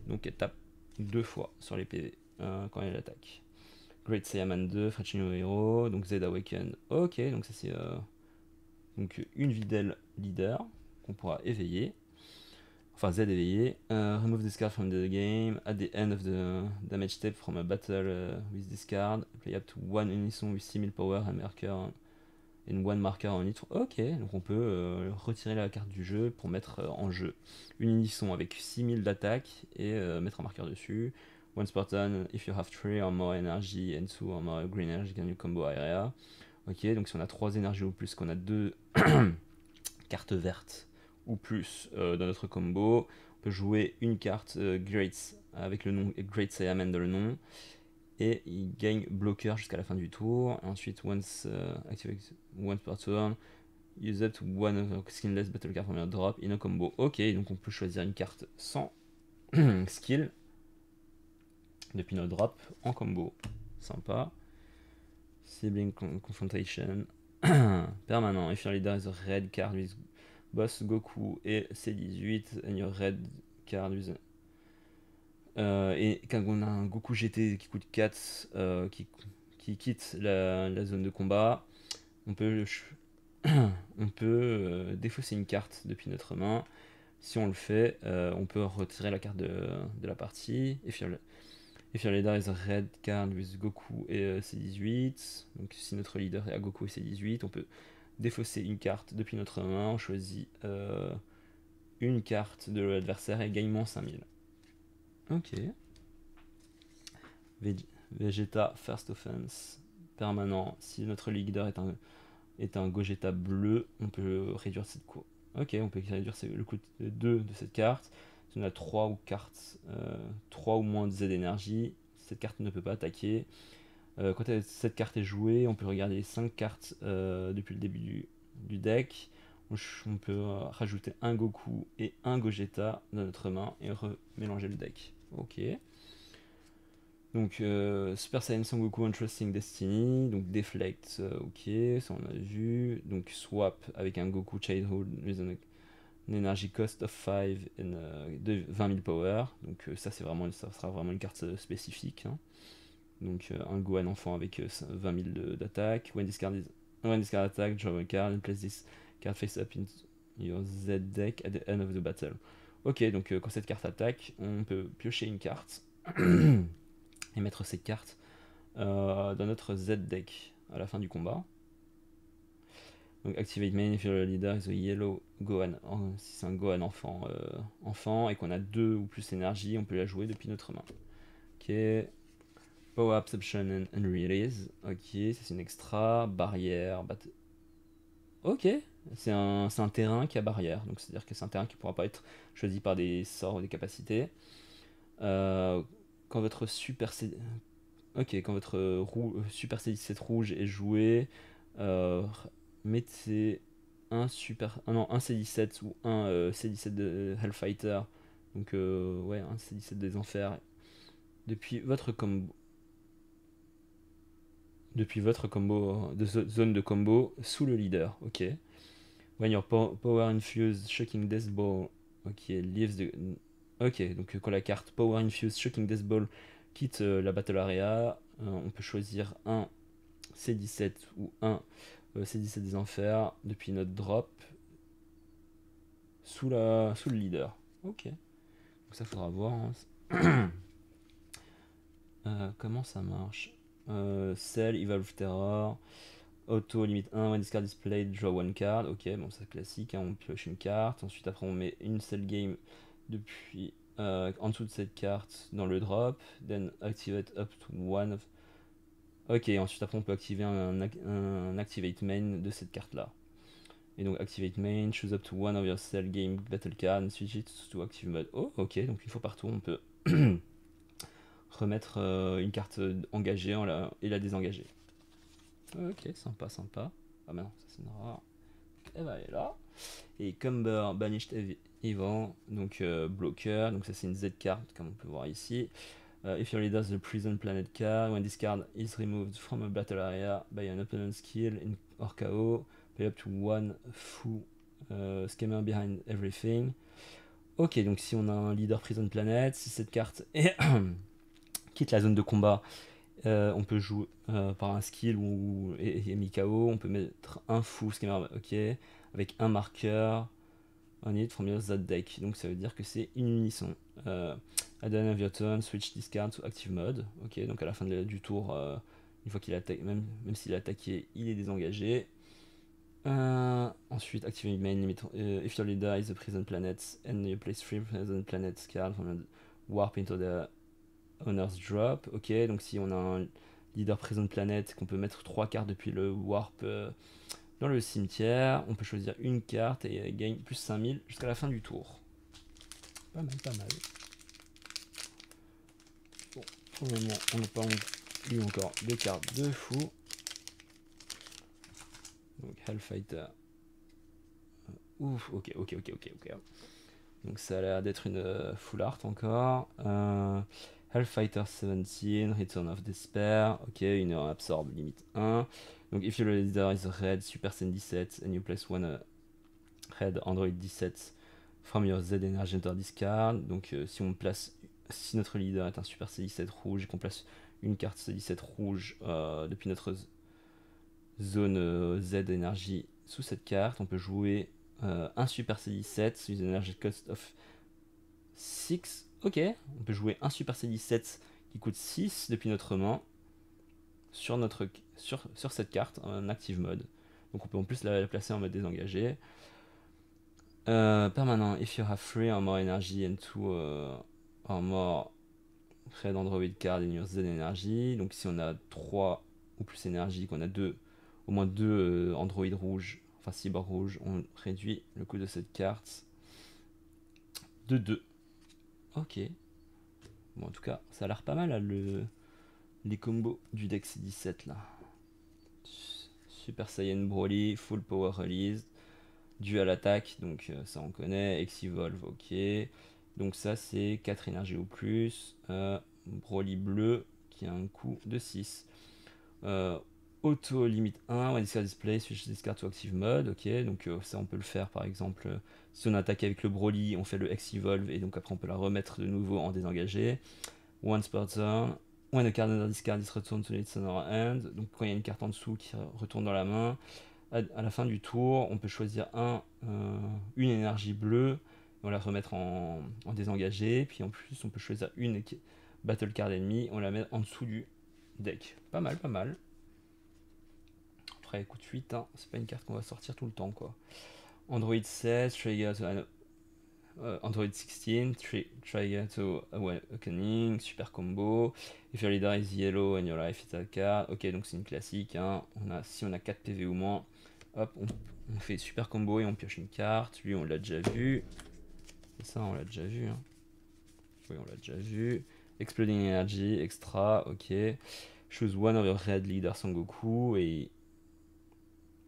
Donc elle tape 2 fois sur les PV quand elle attaque. Great Saiyaman 2, Fracino Hero, donc Z Awaken. Ok, donc ça c'est donc une Videl leader qu'on pourra éveiller. Enfin Z éveillé. Remove this card from the game. At the end of the damage step from a battle with this card, play up to one unisson with 6000 power and marker and one marker on it. Ok, donc on peut retirer la carte du jeu pour mettre en jeu une unisson avec 6000 d'attaque et mettre un marqueur dessus. One Spartan, if you have 3 or more energy and 2 or more green energy, can you combo area. Ok, donc si on a 3 énergies ou plus, qu'on a 2 cartes vertes ou plus dans notre combo, on peut jouer une carte Great avec le nom Great Saiyaman dans le nom et il gagne bloqueur jusqu'à la fin du tour. Et ensuite, once per turn, use up to one of skinless battle card from your drop in a combo. Ok, donc on peut choisir une carte sans skill depuis notre drop en combo. Sympa. Sibling Confrontation. Permanent. If your leader is a red card with Boss Goku et C18, and your red card with. Et quand on a un Goku GT qui coûte 4, qui quitte la zone de combat, on peut défausser une carte depuis notre main. Si on le fait, on peut retirer la carte de la partie. If your leader is a red card with Goku et C18, donc si notre leader est à Goku et C18, on peut défausser une carte depuis notre main, on choisit une carte de l'adversaire et gagne moins 5000. Ok. Vegeta First Offense, permanent. Si notre leader est un Gogeta bleu, on peut réduire cette cour. Ok, on peut réduire le coût de 2 de cette carte. Si on a 3 ou moins de Z d'énergie, cette carte ne peut pas attaquer. Quand cette carte est jouée, on peut regarder les 5 cartes depuis le début du deck. On peut rajouter un Goku et un Gogeta dans notre main et mélanger le deck. Ok. Donc Super Saiyan Son Goku Interesting Destiny, donc Deflect, ok, ça on a vu. Donc Swap avec un Goku Childhood with an energy cost of 5 and, de 20 000 power. Donc ça ça sera vraiment une carte spécifique, hein. Donc un Gohan enfant avec 20 000 d'attaque. When discard attack, draw a card and place this card face up in your Z deck at the end of the battle. Ok, donc quand cette carte attaque, on peut piocher une carte et mettre cette carte dans notre Z deck à la fin du combat. Donc activate main if your leader is a yellow Gohan. Si c'est un Gohan enfant et qu'on a 2 ou plus énergie, on peut la jouer depuis notre main. Ok. Power Absorption and Release. Ok, ça c'est une extra. Barrière. Ok, c'est un terrain qui a barrière. Donc c'est-à-dire que c'est un terrain qui ne pourra pas être choisi par des sorts ou des capacités. Quand votre Super C... Ok, quand votre Super C17 rouge est joué, mettez un non, un C17 ou un C17 de Hellfighter. Donc ouais, un C17 des enfers depuis votre combo. Depuis votre combo de zone de combo sous le leader. Ok. When your power infused shocking death ball. Ok, leaves the. Ok, donc quand la carte power infused shocking death ball quitte la battle area, on peut choisir un C17 ou un C17 des enfers depuis notre drop sous le leader. Ok. Donc ça faudra voir, hein. Comment ça marche? Cell, Evolve Terror. Auto limite 1, when discard display, draw one card. Ok, bon, c'est classique, hein, on pioche une carte. Ensuite, après, on met une cell game depuis en dessous de cette carte dans le drop. Then activate up to one of. Ok, ensuite, après, on peut activer un activate main de cette carte là. Et donc, activate main, choose up to one of your cell game battle card and switch it to active mode. Oh, ok, donc une fois par tour, on peut remettre une carte engagée et la désengager. Ok, sympa, sympa. Ah, mais non, ça c'est une rare. Elle va aller là. Et Cumber, Banished Event, donc bloqueur, donc ça c'est une Z card comme on peut voir ici. If your leader is the prison planet card, when this card is removed from a battle area by an opponent's skill in or KO, pay up to one fou scammer behind everything. Ok, donc si on a un leader prison planet, si cette carte quitte la zone de combat, on peut jouer par un skill ou et mis KO, on peut mettre un fou scammer, ok, avec un marqueur. On est from your Z deck, donc ça veut dire que c'est une unisson. At the end of your turn, switch this card to active mode. Ok, donc à la fin du tour, une fois qu'il attaque, même s'il a attaqué, il est désengagé. Ensuite, activate main limit. If your leader is a prison planet and you place 3 prison planets card from a warp into the owner's drop. Ok, donc si on a un leader prison planet, qu'on peut mettre 3 cartes depuis le warp dans le cimetière, on peut choisir une carte et gagne plus 5000 jusqu'à la fin du tour. Pas mal, pas mal. Bon, pour le moment, on n'a pas eu encore de cartes de fou. Donc Hellfighter. Ouf, ok. Donc ça a l'air d'être une full art encore. Hellfighter 17, Return of Despair. Ok, une absorbe limite 1. Donc if your leader is red, Super Saiyan 17, and you place one red Android 17 from your Z Energy under discard. Donc si notre leader est un Super C17 rouge et qu'on place une carte C17 rouge depuis notre zone Z énergie sous cette carte, on peut jouer un Super C17 sous une energy cost of 6. Ok, on peut jouer un Super C17 qui coûte 6 depuis notre main sur cette carte en active mode. Donc on peut en plus la placer en mode désengagé. Permanent, if you have 3 or more energy and 2 or more red Android card in your Z energy. Donc si on a 3 ou plus énergie, qu'on a au moins 2 Android rouges, enfin cyborg rouge, on réduit le coût de cette carte de 2. Ok. Bon, en tout cas, ça a l'air pas mal là, les combos du deck C17 là. Super Saiyan Broly, full power release, dual attaque, donc ça on connaît, Exivolve, ok. Donc ça c'est 4 énergies ou plus. Broly bleu, qui a un coût de 6. Auto limite 1, when discard display, switch discard to active mode, ok, donc ça on peut le faire par exemple, si on attaque avec le Broly, on fait le X-Evolve et donc après on peut la remettre de nouveau en désengagé. Once per turn, when a card under discard is returned to its owner hand, donc quand il y a une carte en dessous qui retourne dans la main, à la fin du tour, on peut choisir une énergie bleue, on la remettre en désengagé, puis en plus on peut choisir une battle card ennemie, on la met en dessous du deck. Pas mal, pas mal. Après, coûte 8, hein. C'est pas une carte qu'on va sortir tout le temps, quoi. Android 16, trigger to Android 16, trigger to awakening, super combo. If your leader is yellow and your life is a card. Ok, donc c'est une classique, hein. Si on a 4 PV ou moins, hop, on fait super combo et on pioche une carte. Lui, on l'a déjà vu. C'est ça, on l'a déjà vu, hein. Oui, on l'a déjà vu. Exploding Energy, extra, ok. Choose one of your red leaders Son Goku et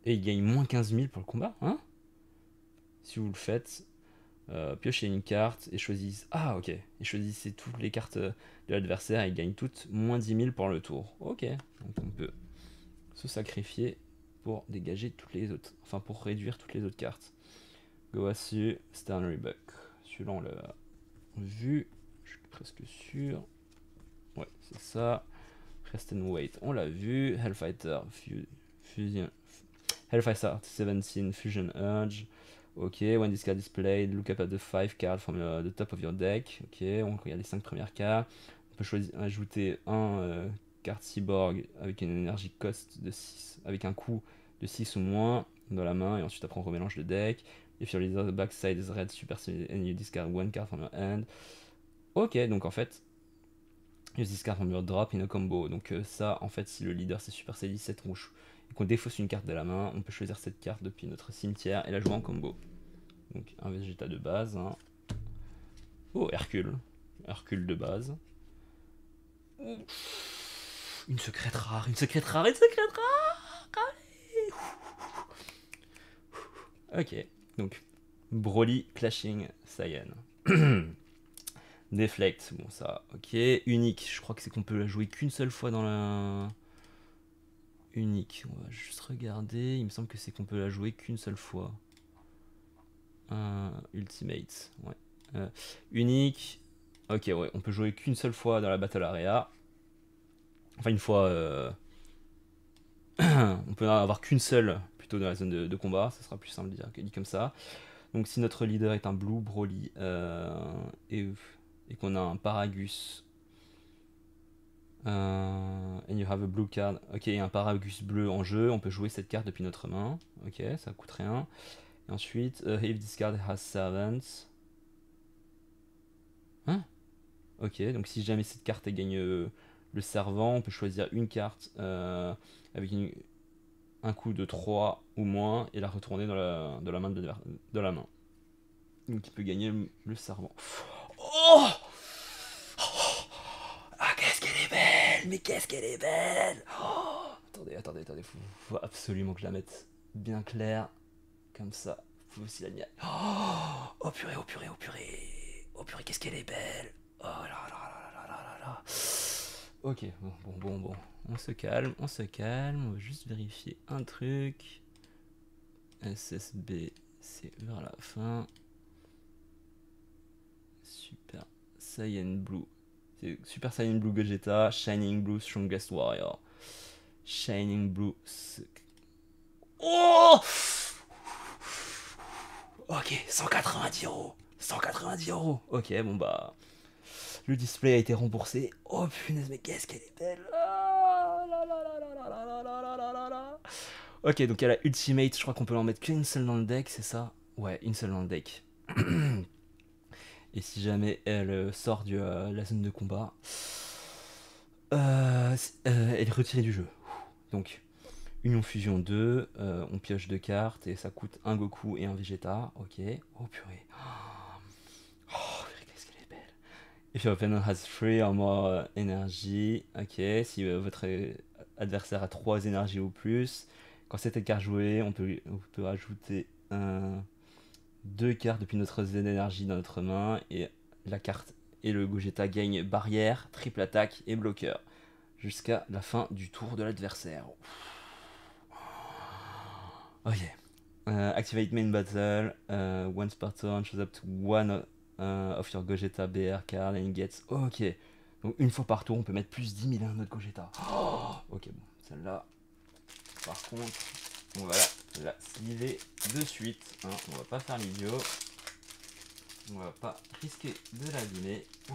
il gagne moins 15 000 pour le combat, hein. Si vous le faites, piochez une carte et choisissez... Ah, ok. Et choisissez toutes les cartes de l'adversaire et il gagne toutes moins 10 000 pour le tour. Ok. Donc on peut se sacrifier pour dégager toutes les autres. Enfin, pour réduire toutes les autres cartes. Goasu, Stern Rebuck. Celui-là, on l'a vu. Je suis presque sûr. Ouais, c'est ça. Rest and Wait, on l'a vu. Hellfighter, Fusion... Hellfighter 17 Fusion Urge. Ok, when this card is played, look up at the 5 cards from the top of your deck. Ok, on regarde les 5 premières cartes. On peut ajouter un carte cyborg avec une énergie cost de 6, avec un coût de 6 ou moins dans la main, et ensuite après on remélange le deck. If your leader's backside is red, super and you discard one card from your hand. Ok, donc en fait, use this card from your drop in a combo. Donc ça, en fait, si le leader c'est Super Saiyan 7 rouge et qu'on défausse une carte de la main, on peut choisir cette carte depuis notre cimetière et la jouer en combo. Donc un Vegeta de base. Hein. Oh, Hercule. Hercule de base. Une secrète rare, une secrète rare, une secrète rare. Allez. Ok, donc Broly Clashing Saiyan. Deflect, bon ça, ok. Unique, je crois que c'est qu'on peut la jouer qu'une seule fois dans la... Unique, on va juste regarder, il me semble que c'est qu'on peut la jouer qu'une seule fois. Ultimate, ouais. Unique, ok, ouais, on peut jouer qu'une seule fois dans la Battle Area. Enfin, une fois... on peut en avoir qu'une seule plutôt dans la zone de combat, ça sera plus simple dit comme ça. Donc si notre leader est un Blue Broly et qu'on a un Paragus and you have a blue card, ok, un Paragus bleu en jeu, on peut jouer cette carte depuis notre main, ok, ça coûte rien. Et ensuite, if this card has servants, hein, ok, donc si jamais cette carte elle gagne le servant, on peut choisir une carte avec un coût de 3 ou moins et la retourner dans la main de la main. Donc il peut gagner le servant. Oh, ah, qu'est-ce qu'elle est belle! Mais qu'est-ce qu'elle est belle! Oh, attendez, faut absolument que je la mette bien claire. Comme ça, faut aussi la nier. Oh purée, oh purée, oh purée! Oh purée, qu'est-ce qu'elle est belle! Oh là là là là là là là! Ok, bon. On se calme, on va juste vérifier un truc. SSB, c'est vers la fin. Super Saiyan Blue. C'est Super Saiyan Blue Gogeta, Shining Blue Strongest Warrior. Shining Blue. Oh! Ok, 190 €. 190 €. Ok, bon bah. Le display a été remboursé. Oh punaise, mais qu'est-ce qu'elle est belle! Ok, donc elle a Ultimate, je crois qu'on peut en mettre qu'une seule dans le deck, c'est ça? Ouais, une seule dans le deck. Et si jamais elle sort de la zone de combat, elle est retirée du jeu. Donc, Union Fusion 2, on pioche 2 cartes et ça coûte un Goku et un Vegeta. Ok, oh purée. Oh, qu'est-ce qu'elle est belle. If your opponent has 3 or more energy, ok, si votre adversaire a 3 énergies ou plus, quand cette carte jouée, on peut ajouter 2 cartes depuis notre Z énergie dans notre main et la carte et le Gogeta gagne barrière, triple attaque et bloqueur. jusqu'à la fin du tour de l'adversaire. Ok. Activate main battle. Once per turn, shows up to one of your Gogeta BR card and it gets. Ok. Donc une fois par tour, on peut mettre plus 10 000 à notre Gogeta. Oh, ok, bon. Celle-là, par contre, on va la sliver de suite. Hein. On va pas faire l'idiot. On va pas risquer de l'abîmer. Oh,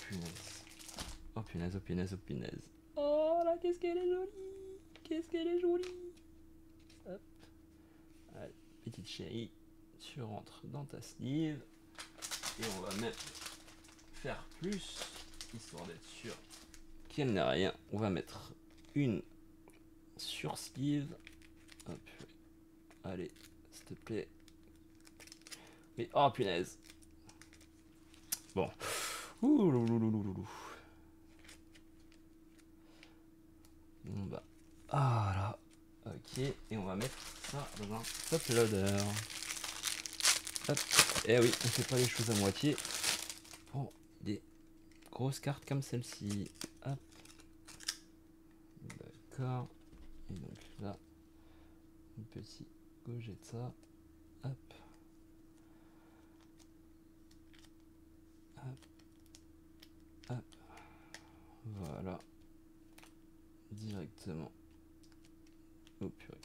punaise. Oh punaise, oh punaise, oh punaise. Oh là, qu'est-ce qu'elle est jolie. Qu'est-ce qu'elle est jolie. Hop. Allez, petite chérie, tu rentres dans ta sleeve. Et on va même faire plus, histoire d'être sûr qu'elle n'a rien. On va mettre une sur sleeve. Hop. Allez, s'il te plaît. Mais oh punaise. Bon. Ouh louloulouloulou. Bon bah. Ah là. Ok. Et on va mettre ça dans un top loader. Hop. Et oui, on fait pas les choses à moitié. Pour des grosses cartes comme celle-ci. Hop. D'accord. Et donc là, un petit Gogeta. Hop. Hop. Hop. Voilà. Directement. Oh purée.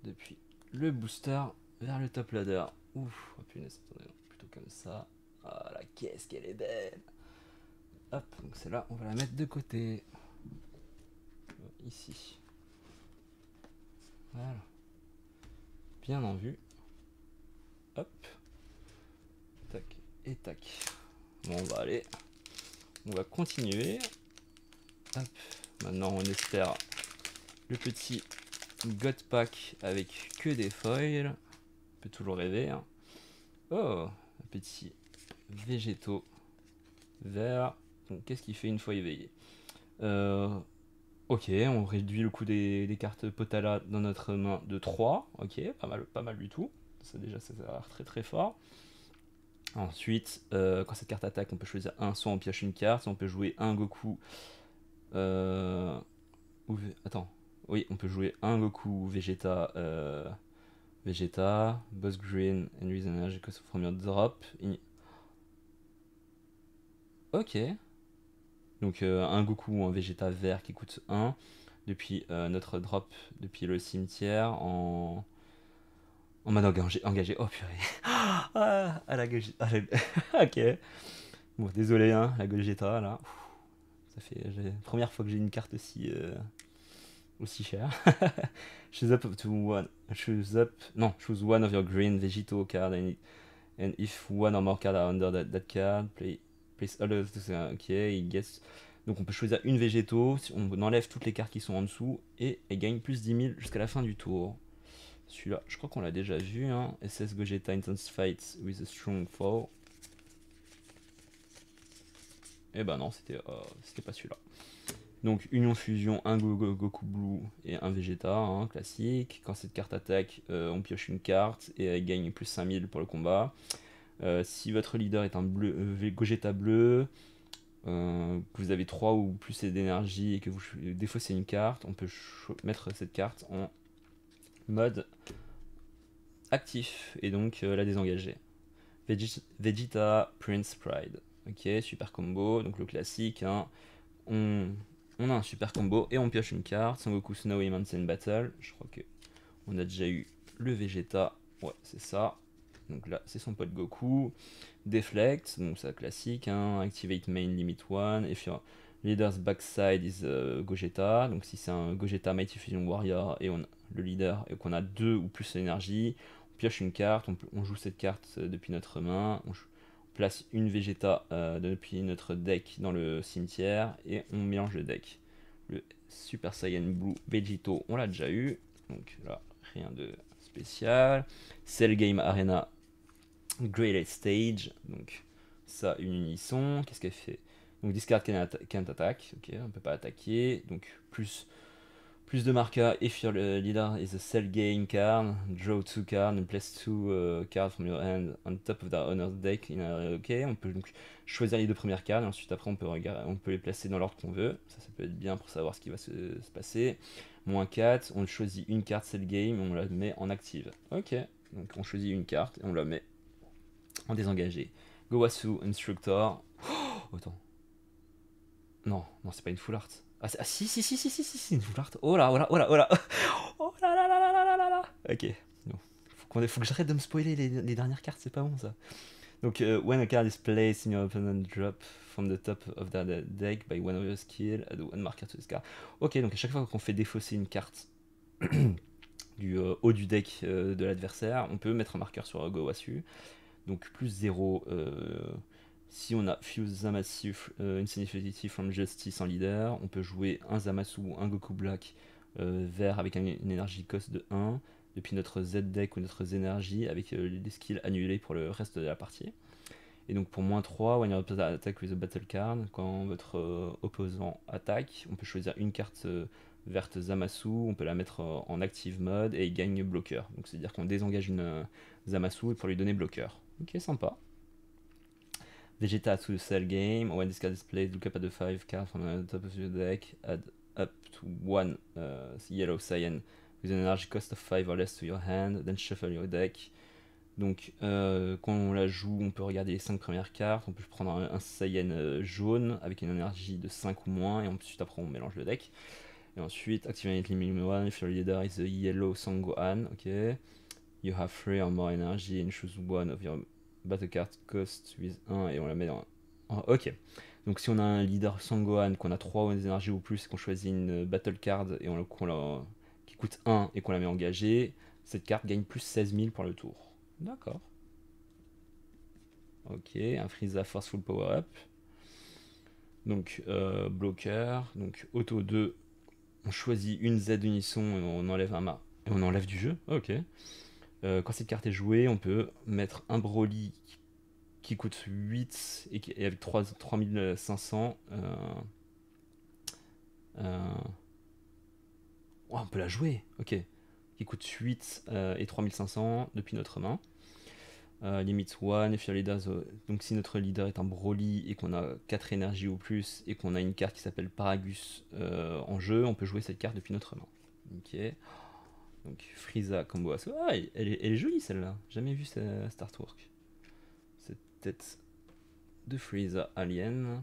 Depuis le booster vers le top ladder. Ouf, oh punaise, attendez, plutôt comme ça. Ah là, qu'est-ce qu'elle est belle. Hop, donc celle-là, on va la mettre de côté. Ici. Voilà. Bien en vue. Hop. Tac et tac. Bon, on va aller. On va continuer. Hop. Maintenant, on espère le petit God Pack avec que des foils. On peut toujours rêver. Hein. Oh, un petit végétaux vert. Donc, qu'est-ce qu'il fait une fois éveillé? Ok, on réduit le coût des cartes Potala dans notre main de 3. Ok, pas mal du tout. Ça déjà, ça a l'air très très fort. Ensuite, quand cette carte attaque, on peut choisir soit on pioche une carte, soit on peut jouer un Goku. Attends, oui, on peut jouer un Goku Vegeta. Vegeta, Boss Green, and Reason Energy from your drop. Ok. Donc un Goku ou un Vegeta vert qui coûte 1. Depuis notre drop, depuis le cimetière, en mode engagé. Oh purée. Ah, la Gogeta. Ok. Bon, désolé, hein, la Gogeta, là. Ça fait la première fois que j'ai une carte aussi chère. Choose one of your green vegetal card and if one or more cards are under that card, place all of those. Ok, il gets. Donc on peut choisir une végétaux, on enlève toutes les cartes qui sont en dessous et elle gagne plus 10 000 jusqu'à la fin du tour. Celui-là, je crois qu'on l'a déjà vu. Hein. SS Gogeta Intense Fight with a Strong Fall. Et bah non, c'était pas celui-là. Donc Union Fusion, un Goku Blue et un Vegeta, hein, classique. Quand cette carte attaque, on pioche une carte et elle gagne plus 5000 pour le combat. Si votre leader est un Gogeta bleu, que vous avez 3 ou plus d'énergie et que vous défaussez une carte, on peut mettre cette carte en mode actif et donc la désengager. Vegeta Prince Pride. Ok, super combo, donc le classique. Hein. On a un super combo et on pioche une carte. Son Goku Snowy Mountain Battle. Je crois que on a déjà eu le Vegeta. Ouais, c'est ça. Donc là, c'est son pote Goku. Deflect, donc c'est classique. Hein. Activate Main Limit 1. If your leader's backside is Gogeta. Donc si c'est un Gogeta Mighty Fusion Warrior et le leader et qu'on a 2 ou plus d'énergie, on pioche une carte. On joue cette carte depuis notre main. On place une Vegeta depuis notre deck dans le cimetière et on mélange le deck. Le Super Saiyan Blue Vegito, on l'a déjà eu. Donc là, rien de spécial. Cell Game Arena Greatest Stage. Donc ça, une unisson. Qu'est-ce qu'elle fait? Donc discard can't attack. Ok, on peut pas attaquer. Donc plus Plus de marqueurs, if your leader is a cell game card, draw 2 cards and place 2 cards from your hand on top of the owner's deck. Ok, on peut donc choisir les deux premières cartes, et ensuite après on peut les placer dans l'ordre qu'on veut. Ça peut être bien pour savoir ce qui va se passer. -4, on choisit une carte cell game et on la met en active. Ok, donc on choisit une carte et on la met en désengagé. Gowasu Instructor. Oh, attends. Non, c'est pas une full art. Ah, si, c'est une full art. Oh là, oh là, oh là, oh là. Oh là là là là là là là là. Ok. Non. Faut que j'arrête de me spoiler les dernières cartes, c'est pas bon ça. Donc, when a card is placed in your opponent, drop from the top of the deck by one of your skill, add one marker to this card. Ok, donc à chaque fois qu'on fait défausser une carte du haut du deck de l'adversaire, on peut mettre un marqueur sur Gowasu. Donc, plus 0. Si on a Fuse Zamasu Insignificant from Justice en leader, on peut jouer un Zamasu ou un Goku Black vert avec une énergie cost de 1 depuis notre Z deck ou notre Z énergie avec les skills annulés pour le reste de la partie. Et donc pour -3, when your opponent attack with a battle card, quand votre opposant attaque, on peut choisir une carte verte Zamasu, on peut la mettre en active mode et il gagne bloqueur. Donc c'est à dire qu'on désengage une Zamasu pour lui donner bloqueur. Ok, sympa. Vegeta to the cell game. When this card is played, look up at the 5 cards from the top of your deck. Add up to 1 yellow cyan with an energy cost of 5 or less to your hand. Then shuffle your deck. Donc, quand on la joue, on peut regarder les 5 premières cartes. On peut prendre un cyan jaune avec une énergie de 5 ou moins. Et ensuite, après, on mélange le deck. Et ensuite, activate limit 1 if your leader is a yellow Sangohan. Ok. You have 3 or more energy and choose one of your battle card cost with 1 et on la met en... Ok. Donc si on a un leader Sangohan, qu'on a 3 énergies ou plus, et qu'on choisit une battle card et qui coûte 1 et qu'on la met engagée, cette carte gagne plus 16 000 pour le tour. D'accord. Ok, un Frieza Forceful Power Up. Donc bloqueur, donc auto 2, on choisit une Z unisson et on enlève un mât. Et on enlève du jeu. Ok. Quand cette carte est jouée, on peut mettre un Broly qui coûte 8 et avec 3500. On peut la jouer, ok. Qui coûte 8 et 3500 depuis notre main. Limit 1, if your leader, donc si notre leader est un Broly et qu'on a 4 énergies ou plus et qu'on a une carte qui s'appelle Paragus en jeu, on peut jouer cette carte depuis notre main. Ok. Donc Frieza combo Asso. Ah, elle est jolie celle-là. Jamais vu cet artwork. Cette tête de Frieza Alien.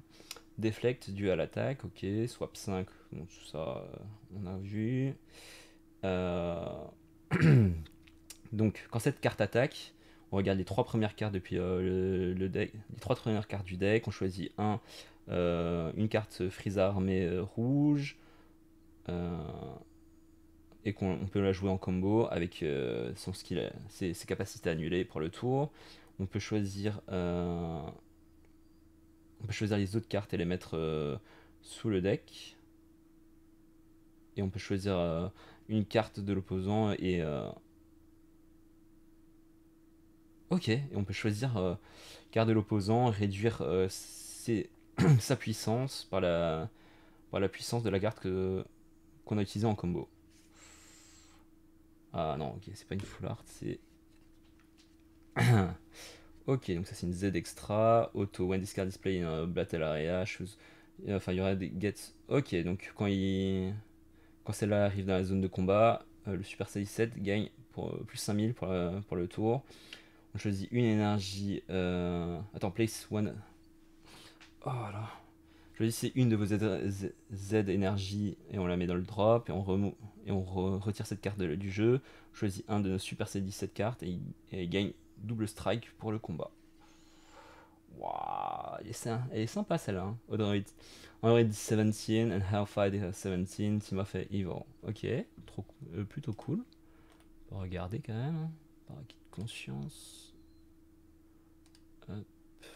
Deflect dû à l'attaque. Ok. Swap 5. Bon, tout ça, on a vu. Donc, quand cette carte attaque, on regarde les 3 premières cartes depuis le deck. Les 3 premières cartes du deck. On choisit une carte Frieza armée rouge. Et qu'on peut la jouer en combo avec son skill, ses capacités annulées pour le tour. On peut choisir les autres cartes et les mettre sous le deck. Et on peut choisir une carte de l'opposant et ok, et on peut choisir carte de l'opposant, réduire sa puissance par la puissance de la carte qu'on a utilisée en combo. Ah non, ok, c'est pas une full art, c'est... Ok, donc ça c'est une Z extra, auto, when this card display in a battle area, choose... Enfin, il y aura des gets... Ok, donc quand celle-là arrive dans la zone de combat, le Super Saiyan 7 gagne pour plus 5000 pour le tour. On choisit une énergie... Attends, place one... Oh là... Choisissez une de vos Z énergie et on la met dans le drop et on retire cette carte du jeu. On choisit un de nos Super C17 cartes et il gagne double strike pour le combat. Waouh, elle est sympa celle-là. Hein. Android 17 and Hellfire 17, Team of Evil. Ok, plutôt cool. On va regarder quand même. Hein. Par acquis de conscience. Hop,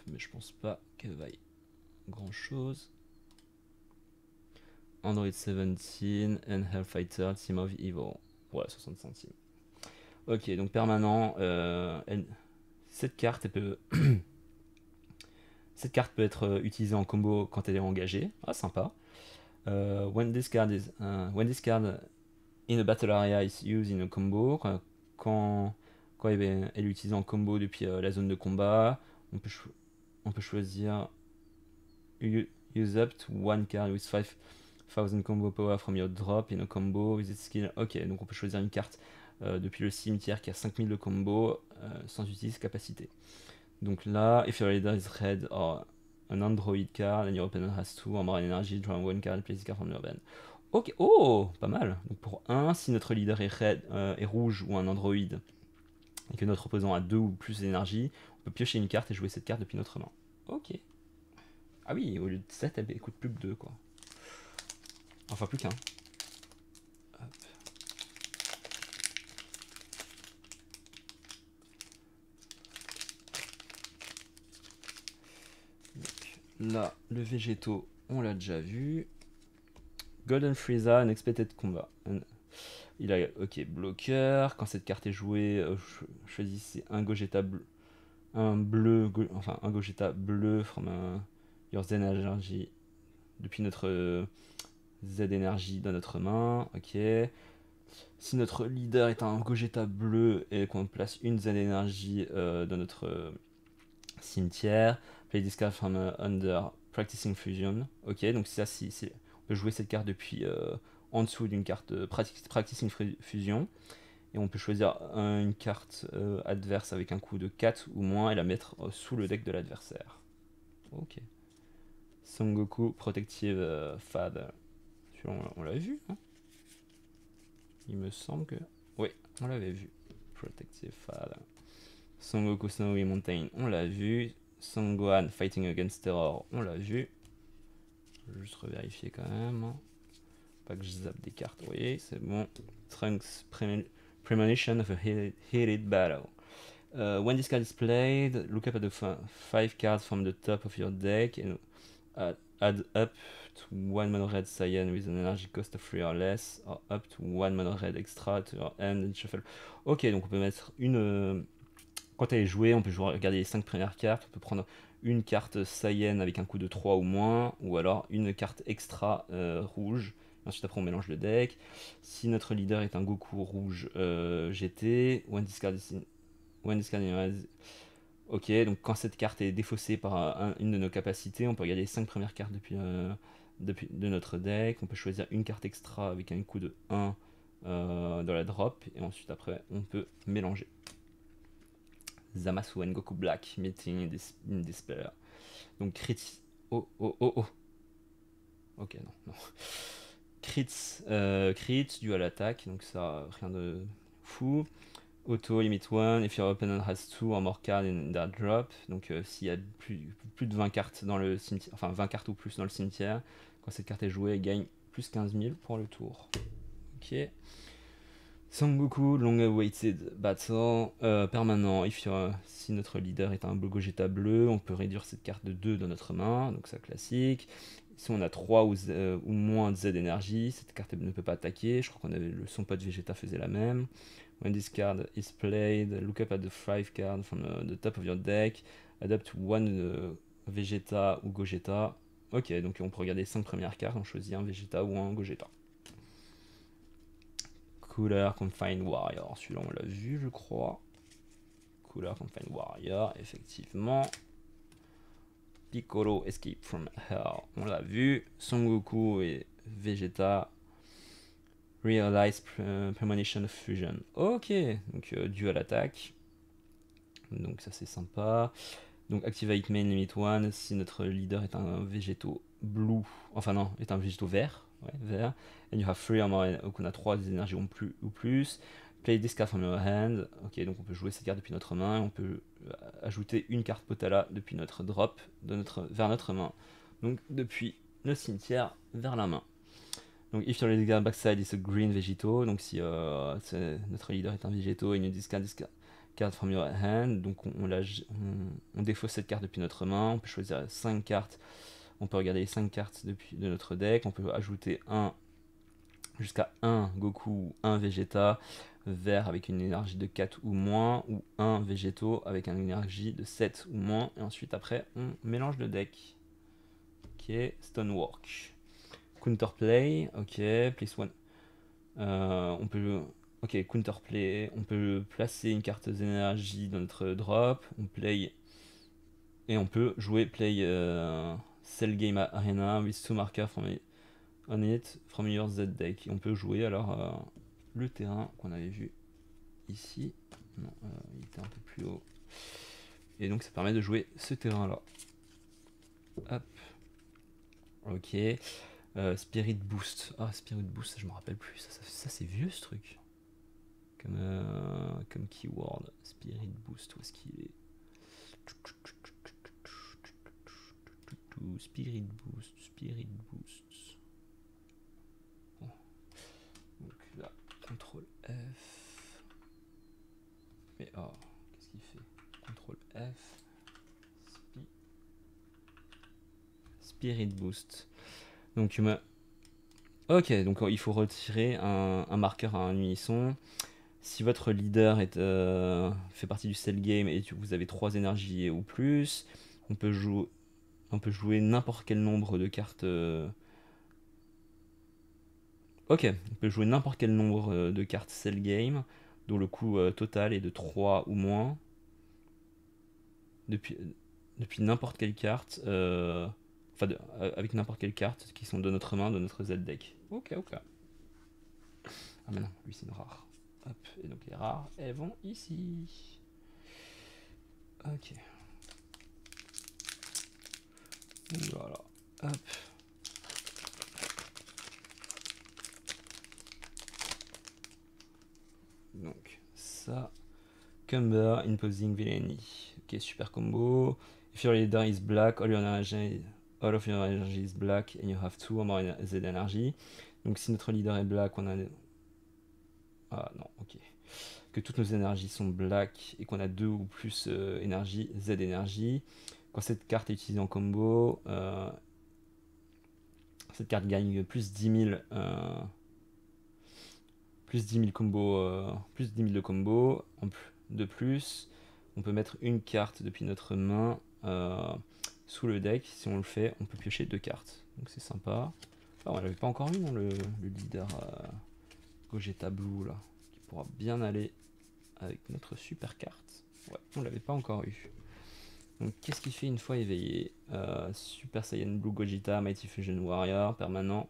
mais je pense pas qu'elle vaille grand chose. Android 17 and Hellfighter Team of Evil. Voilà, 60 centimes. Ok, donc permanent. Cette carte, cette carte peut être utilisée en combo quand elle est engagée. Ah, sympa. When this card In a battle area is used in a combo. Quand elle est utilisée en combo depuis la zone de combat, on peut choisir use up to one card with 5000 combo power from your drop in a combo with its skill. Ok, donc on peut choisir une carte depuis le cimetière qui a 5000 de combo sans utiliser capacité. Donc là, if your leader is red or an android card and your opponent has 2 or more energy, draw one card, place this card from your hand. Ok, oh, pas mal. Donc pour 1, si notre leader est rouge ou un android et que notre opposant a 2 ou plus d'énergie, on peut piocher une carte et jouer cette carte depuis notre main. Ok. Ah oui, au lieu de 7, elle coûte plus que 2 quoi. Enfin plus qu'un. Là, le végétaux, on l'a déjà vu. Golden Frieza, Unexpected Combat. Il a, ok, bloqueur. Quand cette carte est jouée, choisissez un Gogeta bleu. Un Gogeta bleu from your Z Energy depuis notre Z Energy dans notre main. Ok. Si notre leader est un Gogeta bleu et qu'on place une Z Energy dans notre cimetière, play this card from under Practicing Fusion. Ok, donc ça, on peut jouer cette carte depuis en dessous d'une carte Practicing Fusion. Et on peut choisir une carte adverse avec un coût de 4 ou moins et la mettre sous le deck de l'adversaire. Ok. Son Goku Protective Father. On l'avait vu, hein? Il me semble que... Oui, on l'avait vu. Protective Father. Son Goku Snowy Mountain, on l'a vu. Son Gohan Fighting Against Terror, on l'a vu. Je vais juste revérifier quand même. Hein. Pas que je zappe des cartes. Oui, c'est bon. Trunks Premonition of a Heated Battle. When this card is played, look up at the 5 cards from the top of your deck and add up to 1 mono red Saiyan with an energy cost of 3 or less, or up to 1 mono red extra to your hand and shuffle. Ok, donc on peut mettre une. Quand elle est jouée, on peut regarder les 5 premières cartes, on peut prendre une carte Saiyan avec un coût de 3 ou moins, ou alors une carte extra rouge. Ensuite, après, on mélange le deck. Si notre leader est un Goku rouge GT, one discard ok, donc quand cette carte est défaussée par une de nos capacités, on peut regarder les 5 premières cartes de notre deck. On peut choisir une carte extra avec un coût de 1 dans la drop, et ensuite, après, on peut mélanger. Zamasu and Goku Black, Meeting in Despair. Donc, crits. Oh. Ok, non. Crits dû à l'attaque, donc ça, rien de fou. Auto limit 1, if your opponent has 2 or more cards in that drop. Donc s'il y a plus de 20 cartes dans le cimetière, enfin 20 cartes ou plus dans le cimetière, quand cette carte est jouée, elle gagne plus 15 000 pour le tour. Ok. Sangoku, Long Awaited Battle, permanent. Si notre leader est un Gogeta bleu, on peut réduire cette carte de 2 dans notre main, donc ça classique. Si on a 3 ou moins de Z d'énergie, cette carte ne peut pas attaquer. Je crois qu'on avait son pote Vegeta faisait la même. When this card is played, look up at the 5 cards from the top of your deck, adapt one Vegeta ou Gogeta. Ok, donc on peut regarder les 5 premières cartes, on choisit un Vegeta ou un Gogeta. Cooler Confined Warrior, celui-là on l'a vu je crois. Cooler Confined Warrior, effectivement. Piccolo Escape from Hell, on l'a vu. Son Goku et Vegeta. Realize Premonition of Fusion. Ok, donc dû à l'attaque. Donc ça c'est sympa. Donc Activate Main Limit 1 si notre leader est un végétaux blue. Enfin non, est un végétaux vert. Ouais, vert. And you have 3 or more, donc on a 3 énergies ou plus. Play this card from your hand. Ok, donc on peut jouer cette carte depuis notre main. On peut ajouter une carte Potala depuis notre drop vers notre main. Donc depuis le cimetière vers la main. Donc, if your leader backside is a green végétaux, donc si notre leader est un végétaux et nous discard this card from your hand, donc on défausse cette carte depuis notre main, on peut choisir 5 cartes, on peut regarder les 5 cartes de notre deck, on peut ajouter jusqu'à 1 Goku ou 1 Vegeta vert avec une énergie de 4 ou moins, ou 1 végétaux avec une énergie de 7 ou moins, et ensuite après on mélange le deck. Ok, Stonework. Counterplay, ok, place one. On peut... Ok, counterplay. On peut placer une carte d'énergie dans notre drop. On play... Et on peut jouer play Cell Game Arena with two markers on it from your Z deck. Et on peut jouer alors le terrain qu'on avait vu ici. Non, il était un peu plus haut. Et donc ça permet de jouer ce terrain-là. Hop. Ok. Spirit Boost. Ah, Spirit Boost, je me rappelle plus. Ça c'est vieux ce truc. Comme keyword. Spirit Boost, où est-ce qu'il est? Spirit Boost, Spirit Boost. Bon. Donc là, CTRL F. Mais oh, qu'est-ce qu'il fait? CTRL F. Spirit Boost. Donc, ok, donc il faut retirer un marqueur à un unisson. Si votre leader fait partie du cell game et vous avez 3 énergies ou plus, on peut jouer n'importe quel nombre de cartes. Ok, on peut jouer n'importe quel nombre de cartes cell game, dont le coût total est de 3 ou moins. Depuis n'importe quelle carte. Enfin, avec n'importe quelle carte qui sont de notre main, de notre Z deck. Ok. Ah, mais non, lui c'est une rare. Hop, et donc les rares, elles vont ici. Ok. Voilà. Hop. Donc, ça. Cumber, Imposing Villainy. Ok, super combo. If your leader is black, all of your energy is black, and you have 2 or more Z energy. Donc, si notre leader est black, on a. Ah non, ok. Que toutes nos énergies sont black et qu'on a 2 ou plus énergie, Z énergie. Quand cette carte est utilisée en combo, cette carte gagne plus 10 000 combos, plus 10 000 de combos. De plus, on peut mettre une carte depuis notre main sous le deck. Si on le fait, on peut piocher 2 cartes. Donc c'est sympa. Ah, on l'avait pas encore eu, non, le leader Gogeta Blue là, qui pourra bien aller avec notre super carte. Ouais, on l'avait pas encore eu. Donc qu'est-ce qu'il fait une fois éveillé? Super Saiyan Blue Gogeta, Mighty Fusion Warrior, permanent.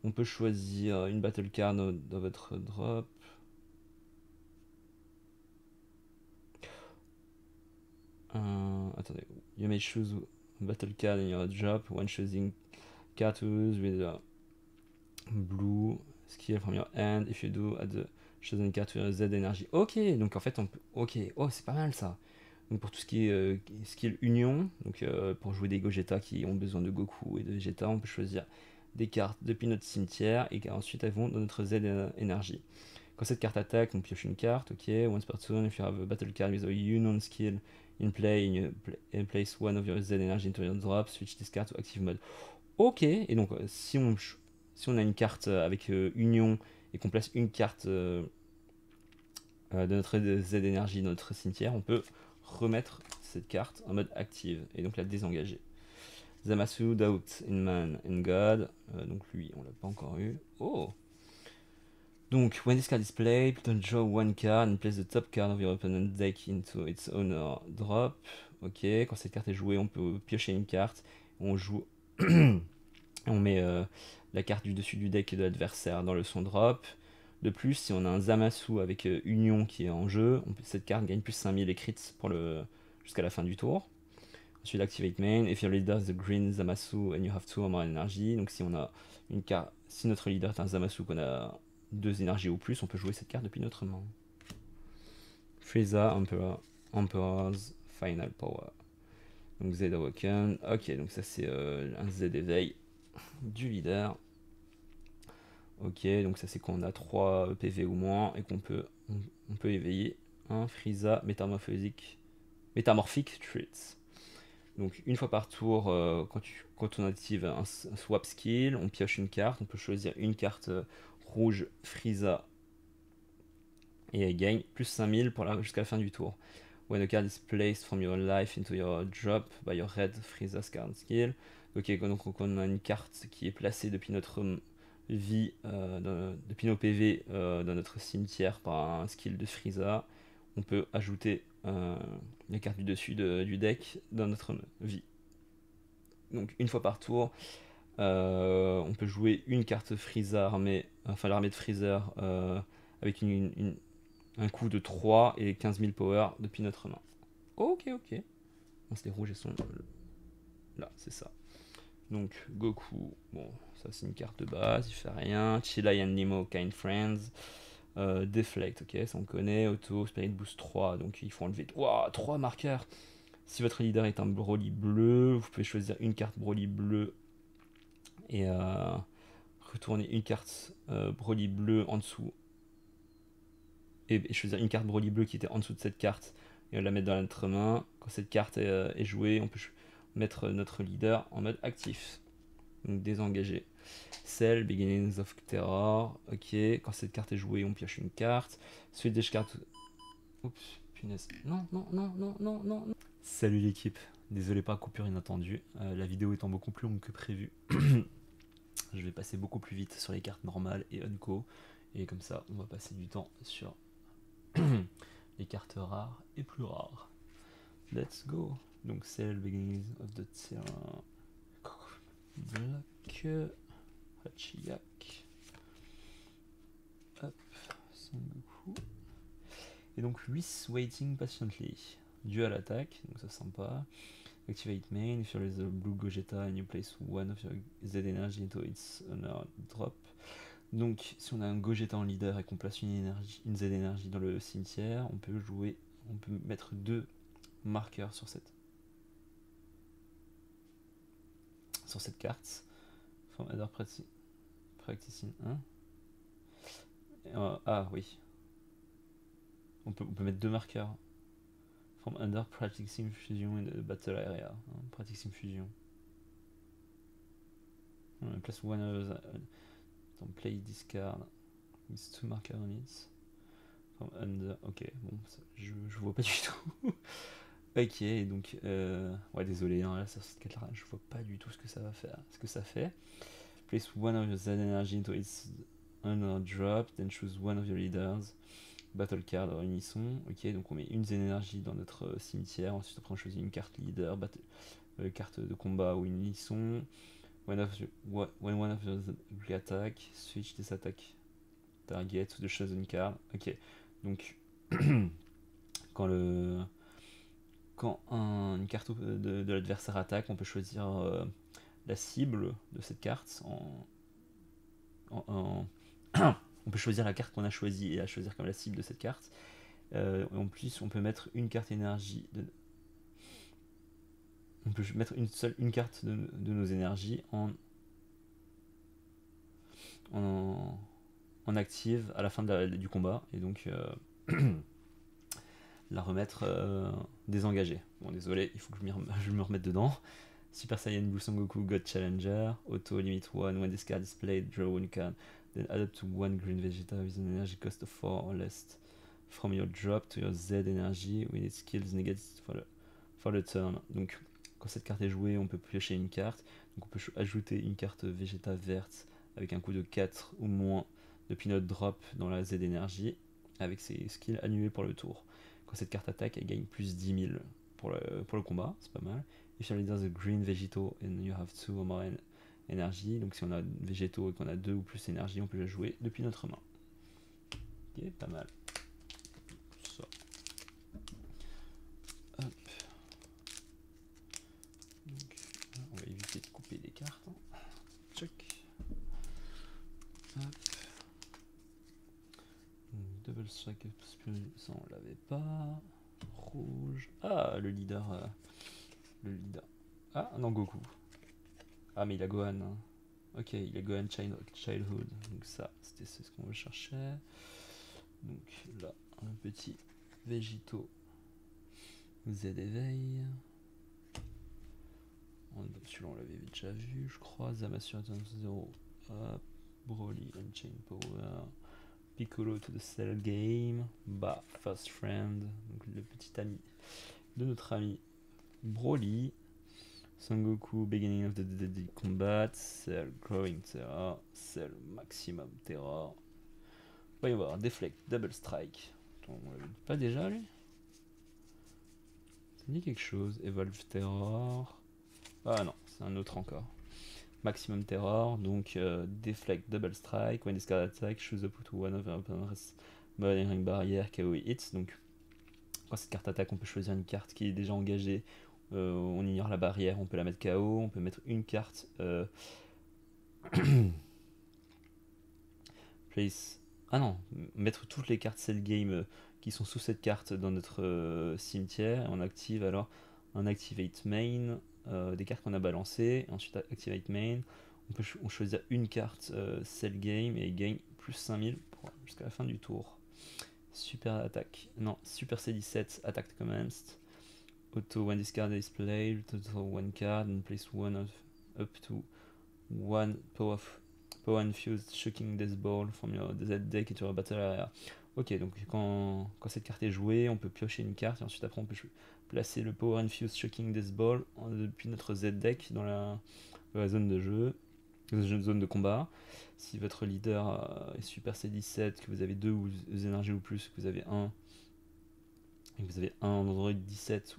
On peut choisir une battle card dans votre drop. Attendez, you may choose a battle card in your drop when choosing cards with a blue skill from your hand. If you do, add the chosen card to your Z energy. Ok, donc en fait on peut. Ok, oh c'est pas mal ça. Donc pour tout ce qui est skill union, donc pour jouer des Gogeta qui ont besoin de Goku et de Vegeta, on peut choisir des cartes depuis notre cimetière et ensuite elles vont dans notre Z énergie. Quand cette carte attaque, on pioche une carte, ok. Once per turn, if you have a battle card with a union skill in play, and place one of your Z energy into your drop, switch this card to active mode. Ok, et donc si on a une carte avec union et qu'on place une carte de notre Z énergie dans notre cimetière, on peut remettre cette carte en mode active et donc la désengager. Zamasu, Doubt in Man and God, donc lui on l'a pas encore eu. Oh! Donc, when this card is played, don't draw one card and place the top card of your opponent's deck into its owner drop. Ok, quand cette carte est jouée, on peut piocher une carte. On joue. On met la carte du dessus du deck de l'adversaire dans son drop. De plus, si on a un Zamasu avec Union qui est en jeu, cette carte gagne plus 5000 crits jusqu'à la fin du tour. Ensuite, activate main. If your leader is the green Zamasu and you have 2 or more energy. Donc, si on a une carte, si notre leader est un Zamasu qu'on a 2 énergies ou plus, on peut jouer cette carte depuis notre main. Frieza, Emperor's Final Power. Donc Z Awaken. Ok, donc ça c'est un Z éveil du leader. Ok, donc ça c'est quand on a 3 PV ou moins et qu'on peut, on peut éveiller un Frieza métamorphique Traits. Donc une fois par tour, quand on active un swap skill, on pioche une carte, on peut choisir une carte rouge Frieza et elle gagne plus 5000 jusqu'à la fin du tour. When a card is placed from your life into your drop by your red Frieza card skill. Ok, donc on a une carte qui est placée depuis notre vie depuis nos PV dans notre cimetière par un skill de Frieza, on peut ajouter les cartes du dessus du deck dans notre vie. Donc une fois par tour, on peut jouer une carte Frieza armée, enfin l'armée de Freezer avec un coût de 3 et 15 000 power depuis notre main. Ok, ok. Les rouges, elles sont là, c'est ça. Donc Goku, bon, ça c'est une carte de base, il fait rien. Chillai and Nemo, Kind Friends. Deflect, ok, ça on connaît. Auto, Spirit Boost 3, donc il faut enlever 3 marqueurs. Si votre leader est un Broly bleu, vous pouvez choisir une carte Broly bleu et retourner une carte Broly bleu en dessous. Et choisir une carte Broly bleu qui était en dessous de cette carte et la mettre dans notre main. Quand cette carte est jouée, on peut mettre notre leader en mode actif. Donc désengagé. Cell, Beginnings of Terror. Ok, quand cette carte est jouée, on pioche une carte. Swedish carte. Oups, punaise. Non, non, non, non, non, non. Salut l'équipe. Désolé pour la coupure inattendue. La vidéo étant beaucoup plus longue que prévu. Je vais passer beaucoup plus vite sur les cartes normales et Unco. Et comme ça, on va passer du temps sur les cartes rares et plus rares. Let's go. Donc Cell, Beginnings of the Terror. Black. Hachiyak. Hop, Son Goku. Et donc Whis Waiting Patiently. Dû à l'attaque, donc ça sympa. Activate main, if there is a blue Gogeta and you place one of your Z energy into its honor drop. Donc si on a un Gogeta en leader et qu'on place une Z energy dans le cimetière, on peut mettre 2 marqueurs sur cette carte. From other practicing 1. Ah oui. On peut mettre 2 marqueurs. From under practicing fusion in the battle area. Practicing fusion. On place one of the play discard with 2 markers on it. From under. Ok, bon, ça, je vois pas du tout. Ok, donc ouais, désolé, hein, là sur cette carte là, je vois pas du tout ce que ça va faire, ce que ça fait. Place one of your Z energy into its honor drop, then choose one of your leaders. Battle card unisson, ok, donc on met une Z énergie dans notre cimetière, ensuite après on choisit une carte leader, carte de combat ou une unisson. When one of your attack, switch this attack target to the chosen card. Ok, donc quand une carte de l'adversaire attaque, on peut choisir la cible de cette carte on peut choisir la carte qu'on a choisie et la choisir comme la cible de cette carte. En plus, on peut mettre une carte énergie. On peut mettre une carte de nos énergies en active à la fin du combat et donc la remettre désengagée. Bon, désolé, il faut que je me remette dedans. Super Saiyan Blue Son Goku God Challenger, Auto Limit 1, when this card is played, draw one card, then add up to 1 green Vegeta with an energy cost of 4 or less from your drop to your Z energy when it skills negative for the turn. Donc quand cette carte est jouée, on peut piocher une carte. Donc on peut ajouter une carte Vegeta verte avec un coût de 4 ou moins depuis notre drop dans la Z energy avec ses skills annulés pour le tour. Quand cette carte attaque, elle gagne plus 10 000 pour le combat, c'est pas mal. If your leader is a green Vegeto and you have 2 or more energy, donc si on a Vegeto et qu'on a 2 ou plus énergie, on peut le jouer depuis notre main. Ok, pas mal. Ça. Hop. Donc, on va éviter de couper des cartes. Check. Hop. Double strike spirit, ça on l'avait pas. Rouge. Ah, le leader. Ah, non, Goku. Ah, mais il a Gohan. Hein. Ok, il a Gohan Childhood. Donc ça, c'est ce qu'on cherchait. Donc là, un petit Végito Z éveil. Celui-là, on l'avait déjà vu, je crois. Zamasu 0. Broly Unchained Power. Piccolo to the Cell Game. Bah, Fast Friend. Donc le petit ami de notre ami Broly. Son Goku, beginning of the deadly combat, Cell, growing terror, Cell, maximum terror. Voyons voir, deflect, double strike. Attends, on l'avait pas déjà lui? Ça me dit quelque chose, evolve terror. Ah non, c'est un autre encore. Maximum terror, donc deflect, double strike, when discard attack, choose up to one of the opponent's ring barrière, KO hits. Donc quand cette carte attaque, on peut choisir une carte qui est déjà engagée. On ignore la barrière, on peut la mettre KO, on peut mettre une carte. Place. Ah non, mettre toutes les cartes Cell Game qui sont sous cette carte dans notre cimetière. Et on active alors un Activate Main, des cartes qu'on a balancées. Et ensuite, Activate Main. On peut choisir une carte Cell Game et il gagne plus 5000 jusqu'à la fin du tour. Super attaque. Non, Super C17, attack commenced. Auto one discard is played, total one card, and place one of up to one power infused shocking death ball from your Z deck into your battle area. Ok, donc quand cette carte est jouée, on peut piocher une carte et ensuite après on peut placer le power infused shocking death ball depuis notre Z deck dans la zone de jeu, zone de combat. Si votre leader est Super C17, que vous avez 2 énergies ou plus, que vous avez un et que vous avez un Android 17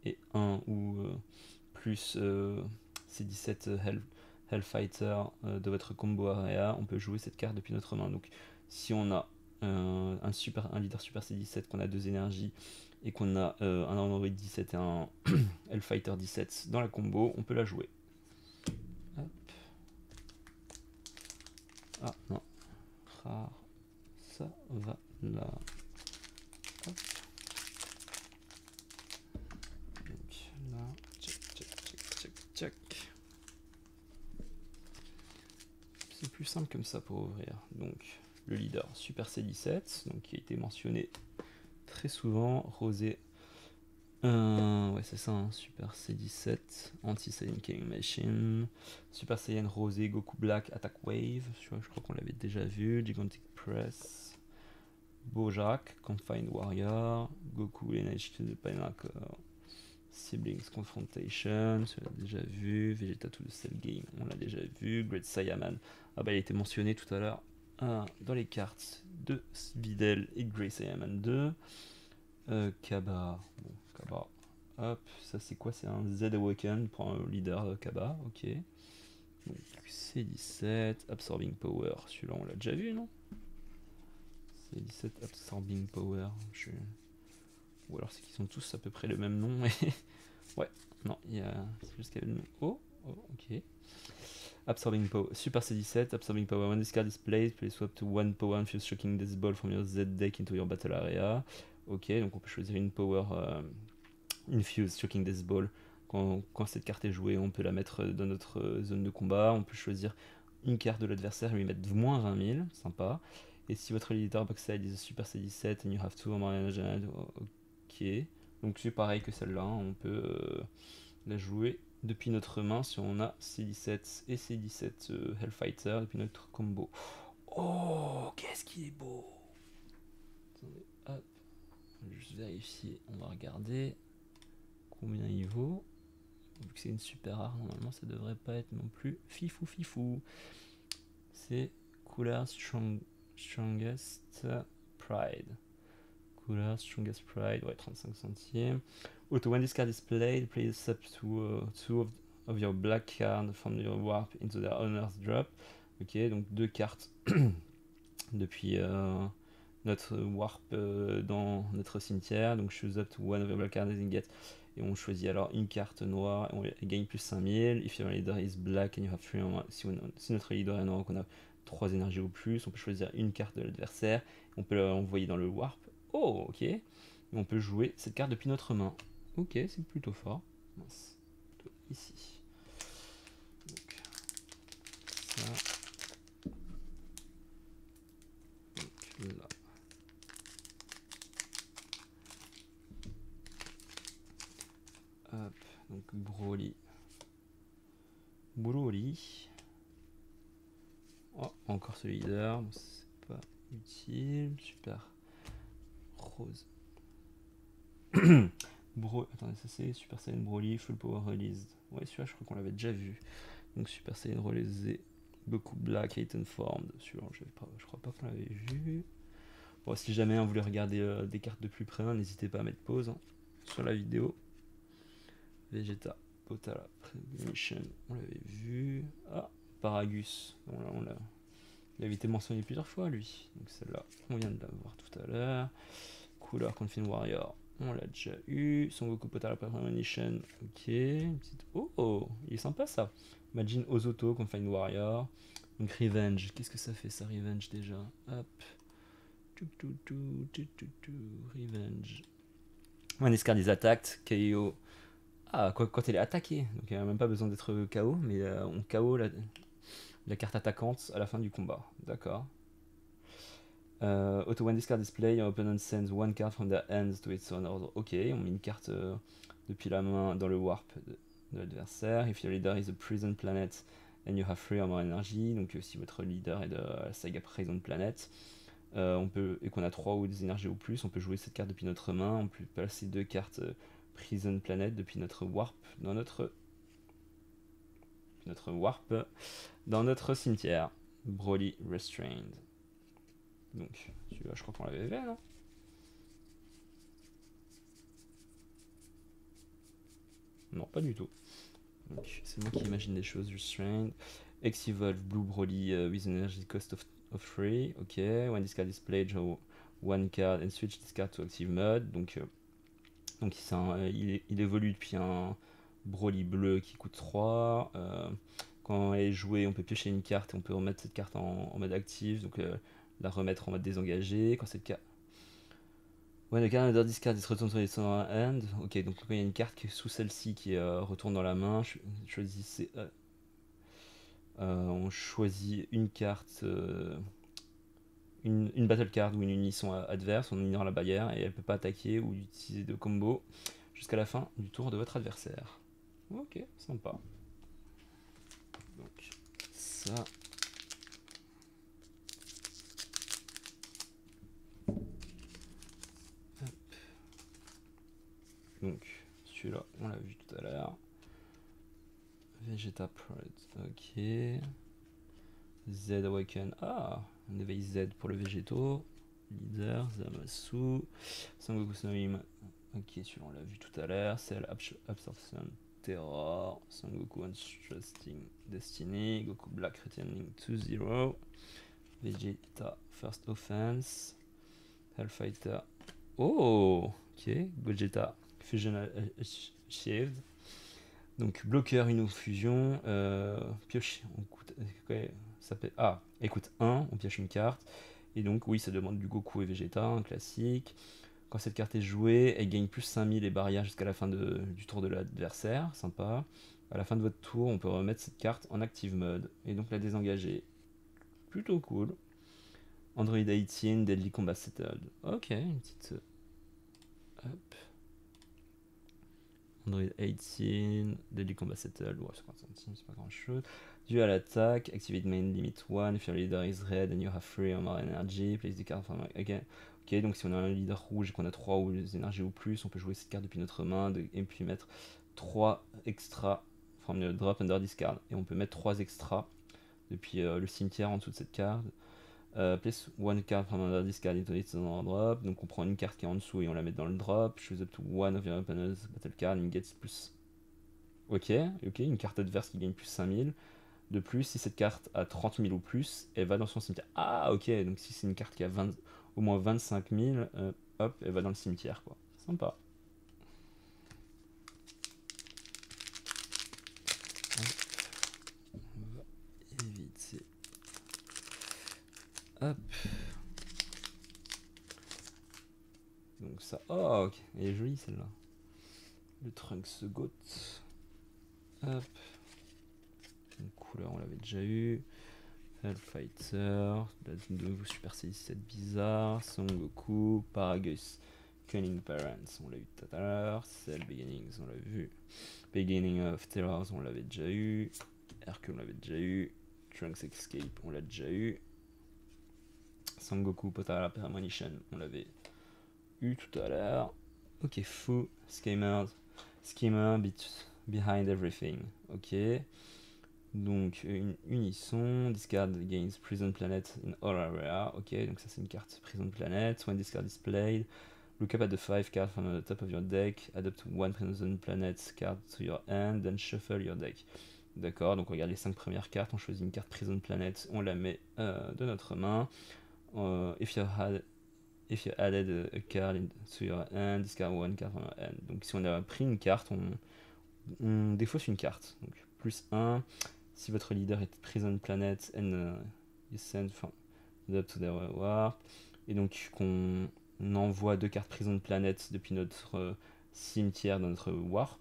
et un ou plus C17 Hellfighter de votre combo area, on peut jouer cette carte depuis notre main. Donc si on a un leader Super C17, qu'on a 2 énergies et qu'on a un Android 17 et un Hellfighter 17 dans la combo, on peut la jouer. Hop. Ah non, rare, ça va là. Hop. Donc là, check. C'est plus simple comme ça pour ouvrir. Donc le leader Super C17, donc qui a été mentionné très souvent, Rosé. Ouais, c'est ça, hein, Super C17, Anti-Saiyan Killing Machine, Super Saiyan Rosé, Goku Black, Attack Wave, je crois qu'on l'avait déjà vu, Gigantic Press, Bojack, Confined Warrior, Goku Lineage to the Pinnacle, Siblings Confrontation, on l'a déjà vu, Vegeta to the Cell Game, on l'a déjà vu, Great Saiyaman, ah bah il a été mentionné tout à l'heure dans les cartes de Videl et Great Saiyaman 2. Kaba, bon, Kaba, hop, ça c'est quoi? C'est un Z Awaken pour un leader Kaba, ok. Donc C17, Absorbing Power, celui-là on l'a déjà vu, non? C17, Absorbing Power, ou alors c'est qu'ils sont tous à peu près le même nom, mais ouais, non, c'est juste qu'il y a le nom. Oh, ok. Absorbing Power, Super C17, Absorbing Power, when this card is played, play swap to one power infused shocking this ball from your Z deck into your battle area. Ok, donc on peut choisir une power infused shocking this ball. Quand cette carte est jouée, on peut la mettre dans notre zone de combat. On peut choisir une carte de l'adversaire et lui mettre moins 20 000, sympa. Et si votre leader backside is a Super C17 and you have 2 or more energy, ok. Donc c'est pareil que celle-là, hein. On peut la jouer depuis notre main si on a C17 et C17 Hellfighter depuis notre combo. Oh, qu'est-ce qu'il est beau! Attendez, hop, je vais juste vérifier, on va regarder combien il vaut. Vu que c'est une super rare, normalement ça devrait pas être non plus fifou. C'est Cooler Strongest Pride. Cooler Strongest Pride, ouais, 35 centimes. Auto, when this card is played, play up to 2 of your black cards from your warp into their owner's drop. Ok, donc 2 cartes depuis notre warp dans notre cimetière. Donc choose up to one of your black cards and get. Et on choisit alors une carte noire et on gagne plus 5000. If your leader is black and you have 3, si notre leader est noir, qu'on a 3 énergies ou plus, on peut choisir une carte de l'adversaire. On peut l'envoyer dans le warp. Oh, ok. Et on peut jouer cette carte depuis notre main. Ok, c'est plutôt fort. Mince. Ici. Donc, ça. Donc là. Hop, donc Broly. Oh, encore ce leader, bon, c'est pas utile. Super. Rose. Attendez, ça c'est Super Saiyan Broly Full Power Released. Ouais, celui-là, je crois qu'on l'avait déjà vu. Donc Super Saiyan Released, Goku Black, Heightened Formed. Celui-là, je crois pas qu'on l'avait vu. Bon, si jamais vous voulez regarder des cartes de plus près, n'hésitez pas à mettre pause sur la vidéo. Vegeta, Potala, Premonition, on l'avait vu. Ah, Paragus, il avait été mentionné plusieurs fois lui. Donc celle-là, on vient de la voir tout à l'heure. Couleur Confine Warrior, on l'a déjà eu. Son Goku Potala Premonition, ok. Une petite... Oh, il est sympa ça. Imagine Ozoto, Confine Warrior. Donc Revenge, qu'est-ce que ça fait ça, Revenge déjà? Hop. Revenge. On escale des attaques, KO. Ah, quand elle est attaquée, donc il n'y a même pas besoin d'être KO, mais on KO la carte attaquante à la fin du combat. D'accord. Auto one discard display, your opponent sends one card from their hands to its owner. Ok, on met une carte depuis la main dans le warp de l'adversaire. If your leader is a prison planet and you have 3 or more energy, donc si votre leader est de la saga Prison Planet, et qu'on a 3 ou des énergies ou plus, on peut jouer cette carte depuis notre main. On peut placer 2 cartes Prison Planet depuis notre warp dans notre cimetière. Broly Restrained. Donc, celui-là, je crois qu'on l'avait fait, non? Non, pas du tout. Donc, c'est moi qui imagine des choses. Restrained. X-Evolve Blue Broly with an energy cost of 3. Ok. When this card is played, draw 1 card and switch this card to active mode. Donc il évolue depuis un Broly bleu qui coûte 3. Quand elle est jouée, on peut piocher une carte et on peut remettre cette carte en mode actif. Donc la remettre en mode désengagé. Quand cette carte. When the card under this card is returned to its hand. Ok, donc quand il y a une carte qui est sous celle-ci qui retourne dans la main, choisissez. On choisit une carte, une battle card ou une unisson adverse, on ignore la barrière et elle peut pas attaquer ou utiliser de combo jusqu'à la fin du tour de votre adversaire. Ok, sympa. Donc ça. Hop. Donc celui-là, on l'a vu tout à l'heure. Vegeta Pride, ok. Z Awaken, ah, on éveille Z pour le végétaux. Leader, Zamasu, Sangoku Tsunami, ok, celui-là on l'a vu tout à l'heure. Cell Absorption Terror, Sangoku Untrusting Destiny, Goku Black Returning to Zero, Vegeta First Offense, Hellfighter, oh, ok, Gogeta Fusion Shield. Donc bloqueur, une fusion, pioche, on coûte, ça fait, écoute 1, on pioche une carte, et donc oui, ça demande du Goku et Vegeta, un classique. Quand cette carte est jouée, elle gagne plus 5000 et barrières jusqu'à la fin du tour de l'adversaire, sympa. À la fin de votre tour, on peut remettre cette carte en active mode, et donc la désengager. Plutôt cool. Android 18, Deadly Combat Settled. Ok, une petite... Hop. Android 18, Deadly Combat Settled, ouais, 50 centimes, c'est pas grand chose. Dû à l'attaque, activate main limit 1, if your leader is red and you have 3 or more energy, place the card from again. Ok, donc si on a un leader rouge et qu'on a 3 ou des énergies ou plus, on peut jouer cette carte depuis notre main et puis mettre 3 extra from the drop under this card. Et on peut mettre 3 extras depuis le cimetière en dessous de cette carte. Place one card from under this card into its drop. Donc on prend une carte qui est en dessous et on la met dans le drop. Choose up to one of your opponent's battle card and gets plus. Ok, une carte adverse qui gagne plus 5000. De plus, si cette carte a 30 000 ou plus, elle va dans son cimetière. Ah, ok, donc si c'est une carte qui a au moins 25 000, hop, elle va dans le cimetière, quoi. Sympa. On va éviter. Hop. Donc ça. Oh, ok, elle est jolie celle-là. Le Trunks Goat. Hop. Une couleur, on l'avait déjà eu. Hellfighter, de nouveau Super Saiyan 7 bizarre, Son Goku, Paragus, Cunning Parents, on l'a eu tout à l'heure, Cell Beginnings, on l'a vu, Beginning of Terrors, on l'avait déjà eu, Hercule, on l'avait déjà eu, Trunks Escape, on l'a déjà eu, Son Goku, Potala Premonition, on l'avait eu tout à l'heure, Ok, fou, schemer behind everything. Ok. Donc, une unisson, discard gains prison planet in all area. Ok, donc ça c'est une carte prison planet. When discard is played, look up at the 5 cards from the top of your deck, add up to 1 prison planet card to your hand, then shuffle your deck. D'accord, donc on regarde les 5 premières cartes, on choisit une carte prison planet, on la met de notre main. If you added a card to your hand, discard 1 card from your hand. Donc si on a pris une carte, on défausse une carte. Donc plus 1. Si votre leader est Prison Planet and you send up to the war. Et donc qu'on envoie 2 cartes Prison Planet depuis notre cimetière dans notre warp.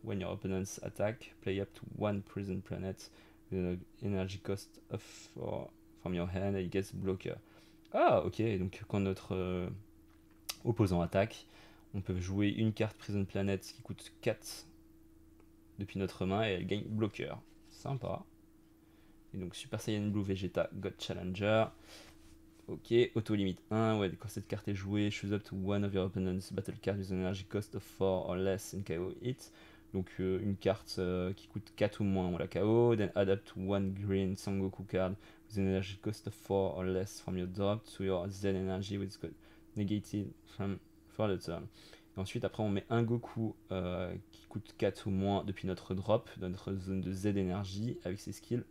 When your opponents attack, play up to 1 Prison Planet with the energy cost from your hand and it gets blocker. Ah ok, donc quand notre opposant attaque, on peut jouer une carte Prison Planet qui coûte 4 depuis notre main et elle gagne bloqueur. Sympa. Et donc Super Saiyan Blue Vegeta God Challenger. Ok, auto limite 1. Ouais, quand cette carte est jouée, choose up to one of your opponent's battle card with an energy cost of 4 or less and KO it. Donc une carte qui coûte 4 ou moins, on la KO. Then add up to one green Sangoku card with an energy cost of 4 or less from your drop to your Z energy with negated for the turn. Et ensuite, après, on met un Goku qui coûte 4 ou moins depuis notre drop, dans notre zone de Z énergie, avec ses skills.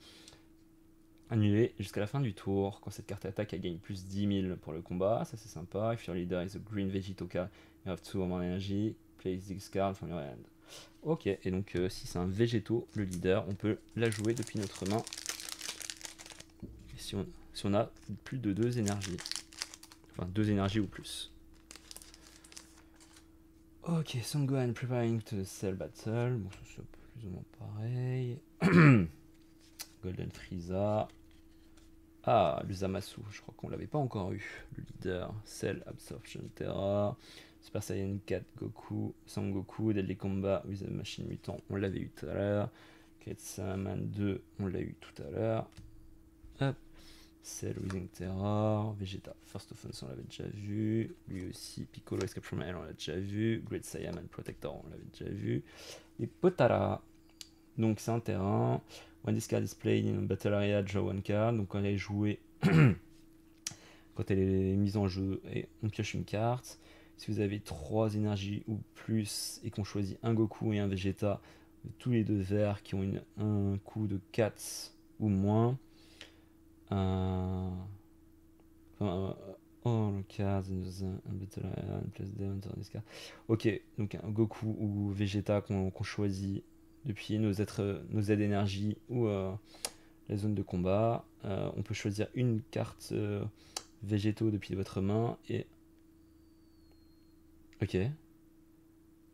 Annulé jusqu'à la fin du tour. Quand cette carte attaque, elle gagne plus 10 000 pour le combat. Ça, c'est sympa. If your leader is a green Vegito card, you have 2 or more energy. Place this card from your hand. Ok, et donc si c'est un Végéto, le leader, on peut la jouer depuis notre main. Et si on a plus de 2 énergies. Enfin, 2 énergies ou plus. Ok, Son Gohan preparing to Cell Battle. Bon, ça c'est plus ou moins pareil. Golden Frieza. Ah, le Zamasu, je crois qu'on l'avait pas encore eu. Le leader, Cell Absorption Terra. Super Saiyan 4 Goku, Sangoku, Deadly Combat with the Machine Mutant, on l'avait eu tout à l'heure. Ketsaman 2, on l'a eu tout à l'heure. Hop. Cell Withing Terror, Vegeta First Offense, on l'avait déjà vu. Lui aussi, Piccolo Escape from Hell, on l'a déjà vu. Great Saiyaman Protector, on l'avait déjà vu. Et Potara, donc c'est un terrain. When this card is played in a battle area, draw one card. Donc quand elle est jouée, quand elle est mise en jeu, et on pioche une carte. Si vous avez 3 énergies ou plus et qu'on choisit un Goku et un Vegeta, tous les deux verts qui ont un coût de 4 ou moins. All cards in the battle area and place them on this card. Ok, donc un Goku ou Vegeta qu'on choisit depuis nos Z énergie ou la zone de combat. On peut choisir une carte végétaux depuis votre main et... Ok.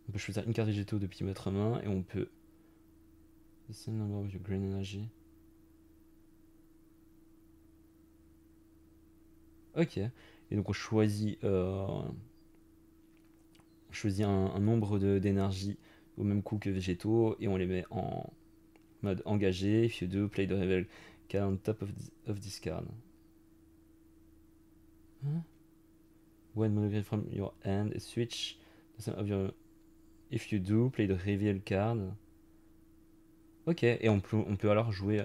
On peut choisir une carte végétaux depuis votre main et on peut... The number of your green energy. Ok. Et donc on choisit un nombre d'énergie au même coup que végétaux et on les met en mode engagé. If you do, play the reveal card on top of this card. Huh? When monograph from your hand and switch of your... If you do, play the reveal card. Ok, et on peut alors jouer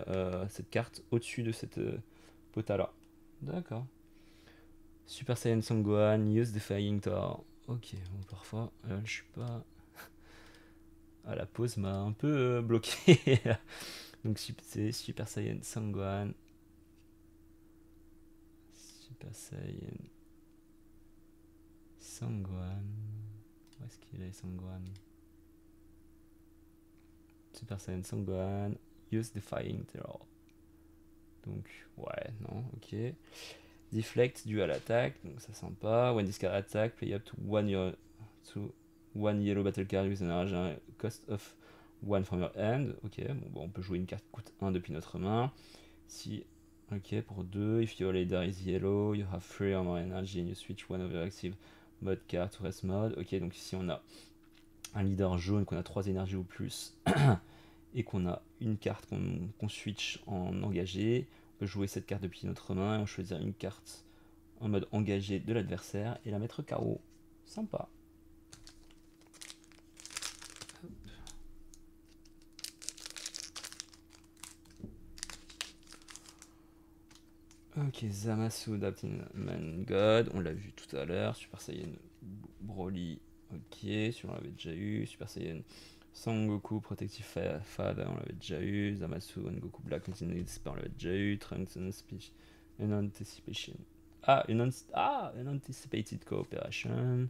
cette carte au-dessus de cette pota là. D'accord. Super Saiyan Son Gohan, use Defying Tower. Ok, bon, parfois, je suis pas... Ah, la pause m'a un peu bloqué. Donc c'est Super Saiyan Son Gohan. Super Saiyan Son Gohan. Où est-ce qu'il est, Son Gohan? Super Saiyan Son Gohan, use Defying Terror. Donc, ouais, non, ok. Deflect dû à l'attaque, donc ça sympa. When this card attack, play up to one yellow battle card with an energy cost of 1 from your hand. Ok, bon, on peut jouer une carte qui coûte 1 depuis notre main. Si, ok, pour 2, if your leader is yellow, you have 3 or more energy and you switch one of your active mode card to rest mode. Ok, donc si on a un leader jaune, qu'on a 3 énergies ou plus, et qu'on a une carte qu'on switch en engagé, on peut jouer cette carte depuis notre main et on choisir une carte en mode engagé de l'adversaire et la mettre KO. Sympa. Ok, Zamasu Adapting Man God, on l'a vu tout à l'heure. Super Saiyan Broly, ok, celui-là on l'avait déjà eu. Super Saiyan Sangoku Protective Father, on l'avait déjà eu. Zamasu Goku Black Continued Despair, on l'avait déjà eu. Trunks Anticipation. Unanticipated Cooperation.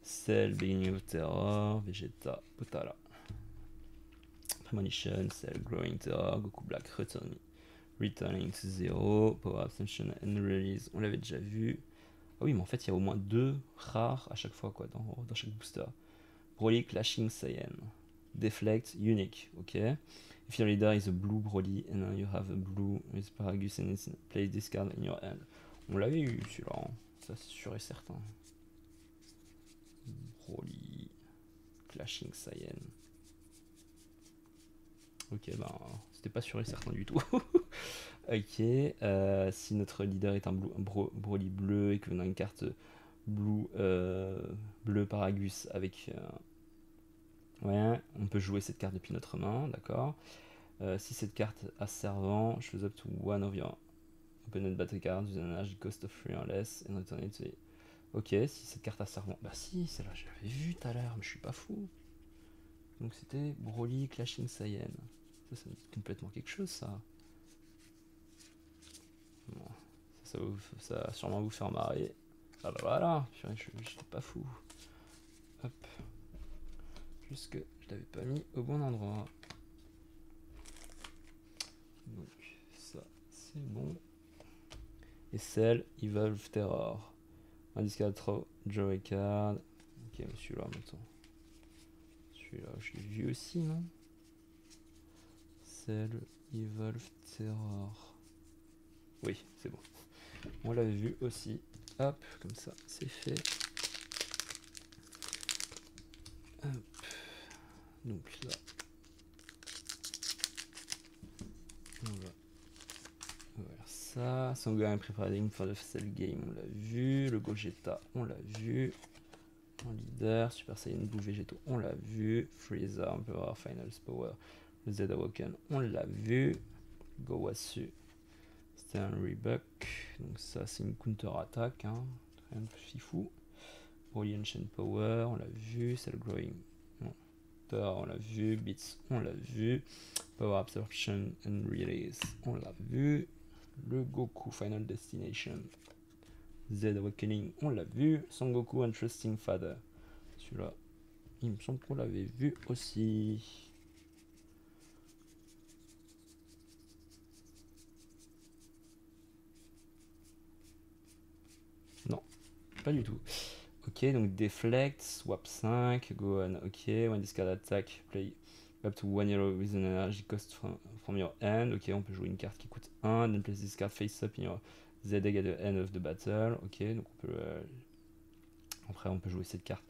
Cell Beginning of Terror. Vegeta Potala. Premonition, Cell Growing Terror. Goku Black Returning to Zero. Power Ascension and Release, on l'avait déjà vu. Ah oui, mais en fait, il y a au moins 2 rares à chaque fois, quoi, dans chaque booster. Broly Clashing Saiyan. Deflect, unique, ok. If your leader is a blue Broly, and then you have a blue with Paragus and it's place this card in your hand. On l'avait eu, celui-là, hein. Ça c'est sûr et certain. Broly Clashing Saiyan. Ok, ben, c'était pas sûr et certain du tout. Ok, si notre leader est un Broly bleu et que vous avez une carte bleu Paragus avec... ouais, on peut jouer cette carte depuis notre main, d'accord. Si cette carte a servant, choose up to one of your opponent battle cards with an energy cost of 3 or less and return it to... Ok, si cette carte a servant... Bah si, celle-là je l'avais vue tout à l'heure, mais je suis pas fou. Donc c'était Broly Clashing Saiyan. Ça me dit complètement quelque chose, ça. Bon, ça va sûrement vous faire marrer. Ah bah voilà, je suis pas fou. Hop. Juste que je l'avais pas mis au bon endroit. Donc ça, c'est bon. Et celle, Evolve Terror. Un discard trop, draw a card. Ok, mais celui-là, maintenant. Celui-là, je l'ai vu aussi, non? Celle, Evolve Terror. Oui, c'est bon. On l'avait vu aussi. Hop, comme ça, c'est fait. Hop. Donc là, on va voir ça. Sangohan Preparing for the Cell Game, on l'a vu. Le Gogeta, on l'a vu. En leader, Super Saiyan Blue Végétaux, on l'a vu. Freezer, Emperor, Finals Power, le Z Awoken, on l'a vu. Gowasu, Stern Rebuck, donc ça c'est une counter-attaque, hein. Rien de fifou. Broly Ancient Power, on l'a vu. Cell Growing, on l'a vu. Beats, on l'a vu. Power Absorption and Release, on l'a vu. Le Goku Final Destination, Z Awakening, on l'a vu. Son Goku Interesting Father, celui-là, il me semble qu'on l'avait vu aussi. Non, pas du tout. Ok, donc Deflect, Swap 5, Gohan, ok. One discard attack, play up to 1 yellow with an energy cost from your hand. Ok, on peut jouer une carte qui coûte 1, then place this card face up in your Z egg at the end of the battle. Ok, donc on peut... après, on peut jouer cette carte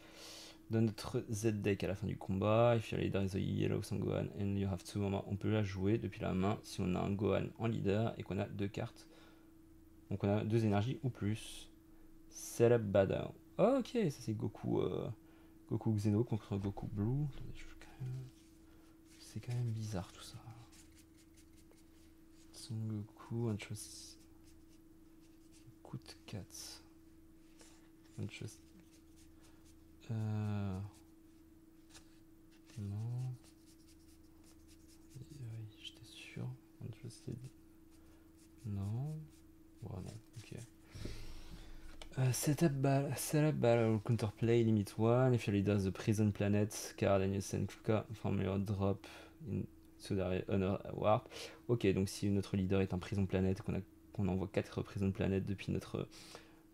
dans notre Z deck à la fin du combat. If your leader is a yellow Sangohan and you have 2 moments, on peut la jouer depuis la main si on a un Gohan en leader et qu'on a 2 cartes. Donc on a 2 énergies ou plus. Setup Battle. Oh, ok, ça c'est Goku, Goku Xeno contre Goku Blue. C'est quand même bizarre tout ça. Son Goku, Interest. Coûte 4. Interest. Non. Oui, j'étais sûr. Interested. Non. Ouais, non, ok. Setup battle counterplay limit 1. If your leader is the prison planet card and you send from your drop in honor warp. Ok, donc si notre leader est un prison planète, qu'on envoie 4 prison planètes depuis notre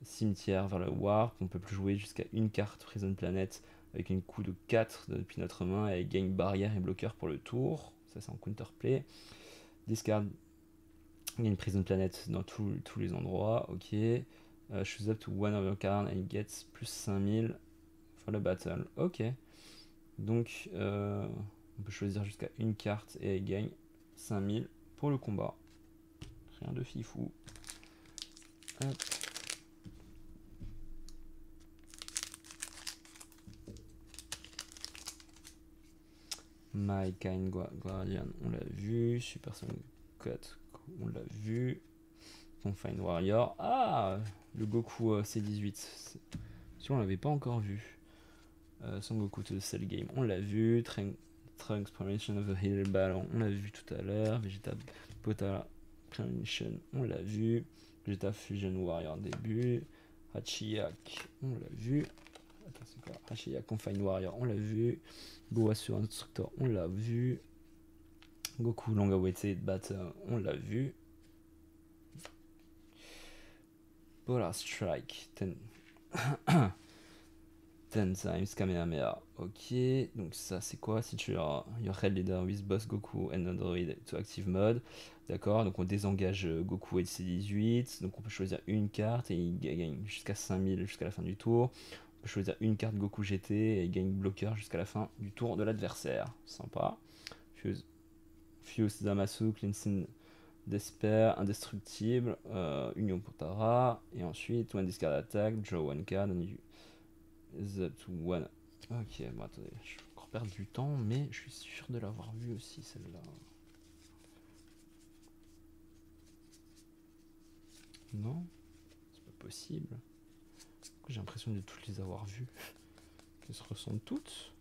cimetière vers le warp, on peut plus jouer jusqu'à une carte prison planète avec une coût de 4 depuis notre main et elle gagne barrière et bloqueur pour le tour. Ça c'est en counterplay. Discard gagne prison planète dans tous les endroits. Ok. Choose up to one of your cards and gets plus 5000 for the battle. Ok. Donc, on peut choisir jusqu'à une carte et elle gagne 5000 pour le combat. Rien de fifou. Hop. My Kind Guardian, on l'a vu. Super Sonic Cut, on l'a vu. Confine Warrior. Ah, le Goku C18. Si on l'avait pas encore vu. Son Goku to the Cell Game, on l'a vu. Trunks Premonition of the Hill Battle, on l'a vu tout à l'heure. Vegeta Potala Premonition, on l'a vu. Vegeta Fusion Warrior début. Hachiyak, on l'a vu. Attends, c'est quoi? Hachiyak Confine Warrior, on l'a vu. Boa sur Instructor, on l'a vu. Goku Long Awaited Battle, on l'a vu. Polar Strike 10 times Kamehameha. Ok, donc ça c'est quoi? Si tu as your Red Leader with Boss Goku and Android to Active Mode. D'accord, donc on désengage Goku et C18. Donc on peut choisir une carte et il gagne jusqu'à 5000 jusqu'à la fin du tour. On peut choisir une carte Goku GT et il gagne bloqueur jusqu'à la fin du tour de l'adversaire. Sympa. Fuse Zamasu, Cleansing Despair, Indestructible, Union pour Tara. Et ensuite, One Discard Attack, Draw One Card, The to One. Ok, bon attendez, je vais encore perdre du temps, mais je suis sûr de l'avoir vu aussi celle-là. Non, c'est pas possible. J'ai l'impression de toutes les avoir vues. Qu'elles se ressemblent toutes.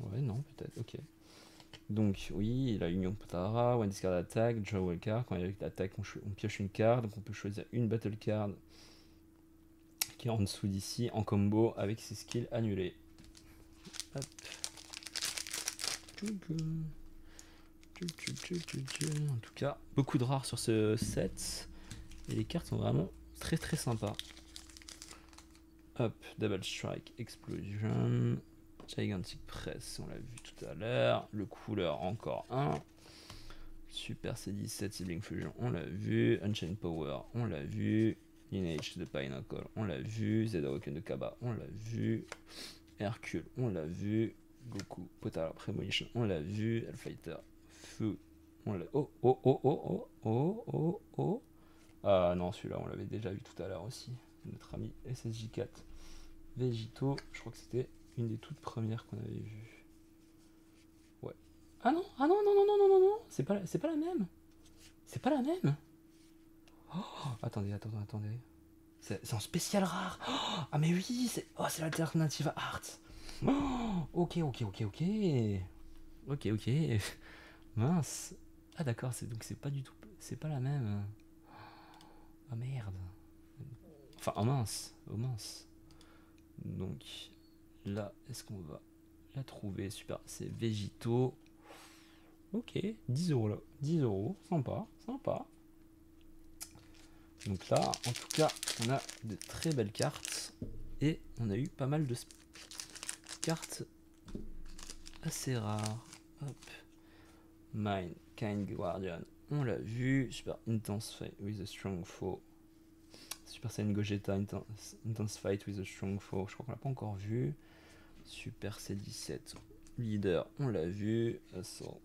Ouais, non, peut-être, ok. Donc, oui, la Union Potara, One Discard Attack, Draw One Card. Quand il y a l'attaque, on pioche une carte, donc on peut choisir une Battle Card qui est en dessous d'ici en combo avec ses skills annulés. Hop. En tout cas, beaucoup de rares sur ce set. Et les cartes sont vraiment très très sympas. Hop, Double Strike, Explosion, Gigantic Press, on l'a vu tout à l'heure. Le couleur, encore un. Super C17, Sibling Fusion, on l'a vu. Unchained Power, on l'a vu. Lineage de Pinnacle, on l'a vu. Zedawoken de Kaba, on l'a vu. Hercule, on l'a vu. Goku, Potala Premonition, on l'a vu. Hellfighter, Feu, on l'a... Oh, oh, oh, oh, oh, oh, oh, oh. Ah non, celui-là, on l'avait déjà vu tout à l'heure aussi. Notre ami SSJ4. Vegito, je crois que c'était une des toutes premières qu'on avait vues. Ouais. Ah non, ah non, non, non, non, non, non, non, c'est pas la même. C'est pas la même. Oh, attendez. C'est en spécial rare. Oh, ah mais oui, c'est l'alternative art. Oh, ok. Ok. Mince. Ah d'accord, donc c'est pas du tout, c'est pas la même. Ah merde. Enfin, oh mince. Donc là, est-ce qu'on va la trouver? Super, c'est Vegito. Ok, 10 € là. 10 €, sympa. Donc là, en tout cas, on a de très belles cartes. Et on a eu pas mal de cartes assez rares. Hop. Mine, Kind Guardian, on l'a vu. Super Intense Fight with a Strong Foe. Super Saiyan Gogeta, Intense Fight with a Strong Foe. Je crois qu'on l'a pas encore vu. Super C17 Leader, on l'a vu. Assault.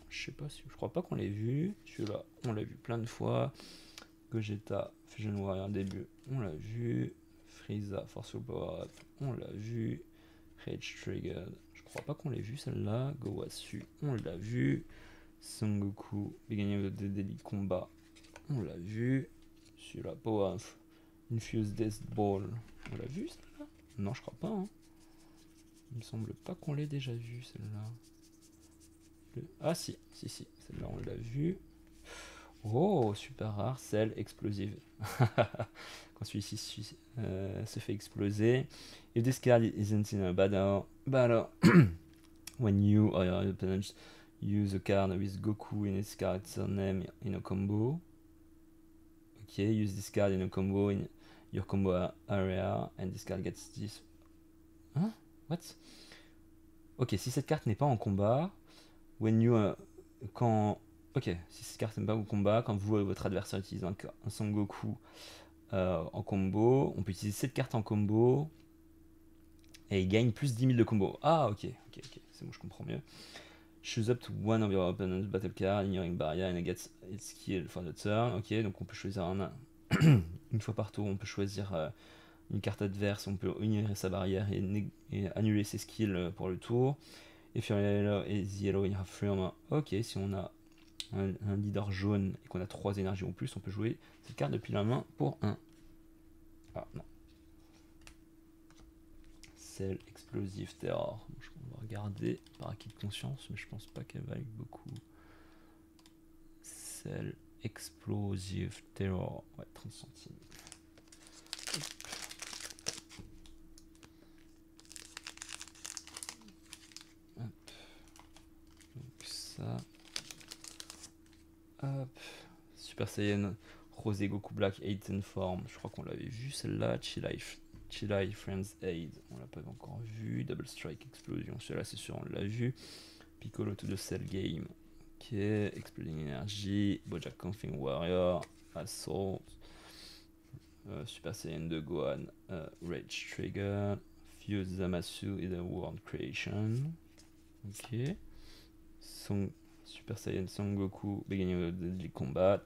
Je crois pas qu'on l'ait vu. Celui-là, on l'a vu plein de fois. Gogeta, Fusion Warrior début, on l'a vu. Frieza, Forceful Power Up, on l'a vu. Rage Triggered, je crois pas qu'on l'ait vu celle-là. Gowasu, on l'a vu. Son Goku, Beginning of the Deadly Combat, on l'a vu. Celui-là, Power Infused Death Ball, on l'a vu celle-là? Non, je crois pas. Hein. Il me semble pas qu'on l'ait déjà vu celle-là. Ah si, celle-là on l'a vu. Oh, super rare, Cell Explosive. Quand celui-ci se fait exploser. If this card isn't in a battle, when you or your opponent use a card with Goku in its character name in a combo. Ok, use this card in a combo in your combo area, and this card gets this. Hein? What? Ok, si cette carte n'est pas en combat, when you... Ok, si cette carte n'est pas au combat, quand vous et votre adversaire utilisent un Son Goku en combo, on peut utiliser cette carte en combo et il gagne plus 10 000 de combo. Ah, ok, c'est bon, je comprends mieux. Choose up to one of your opponent's battle card, ignoring barrier, and gets its skill for the turn. Ok, donc on peut choisir une fois par tour, on peut choisir une carte adverse, on peut ignorer sa barrière et annuler ses skills pour le tour. If your yellow is yellow in half form, ok, si on a un leader jaune et qu'on a 3 énergies ou plus, on peut jouer cette carte depuis la main pour 1. Ah non. Cell Explosive Terror. On va regarder par acquis de conscience, mais je pense pas qu'elle vaille beaucoup. Cell Explosive Terror. Ouais, 30 centimes. Hop. Donc ça. Hop. Super Saiyan Rosé Goku Black 8 Form. Je crois qu'on l'avait vu celle-là. Chilai Friends Aid. On l'a pas encore vu. Double Strike Explosion. Celui-là c'est sûr on l'a vu. Piccolo to the Cell Game. Ok. Exploding Energy. Bojack Confing Warrior. Assault. Super Saiyan 2 Gohan. Rage Trigger. Fuse Zamasu et The World Creation. Ok. Super Saiyan Son Goku, Beginning of Deadly Combat.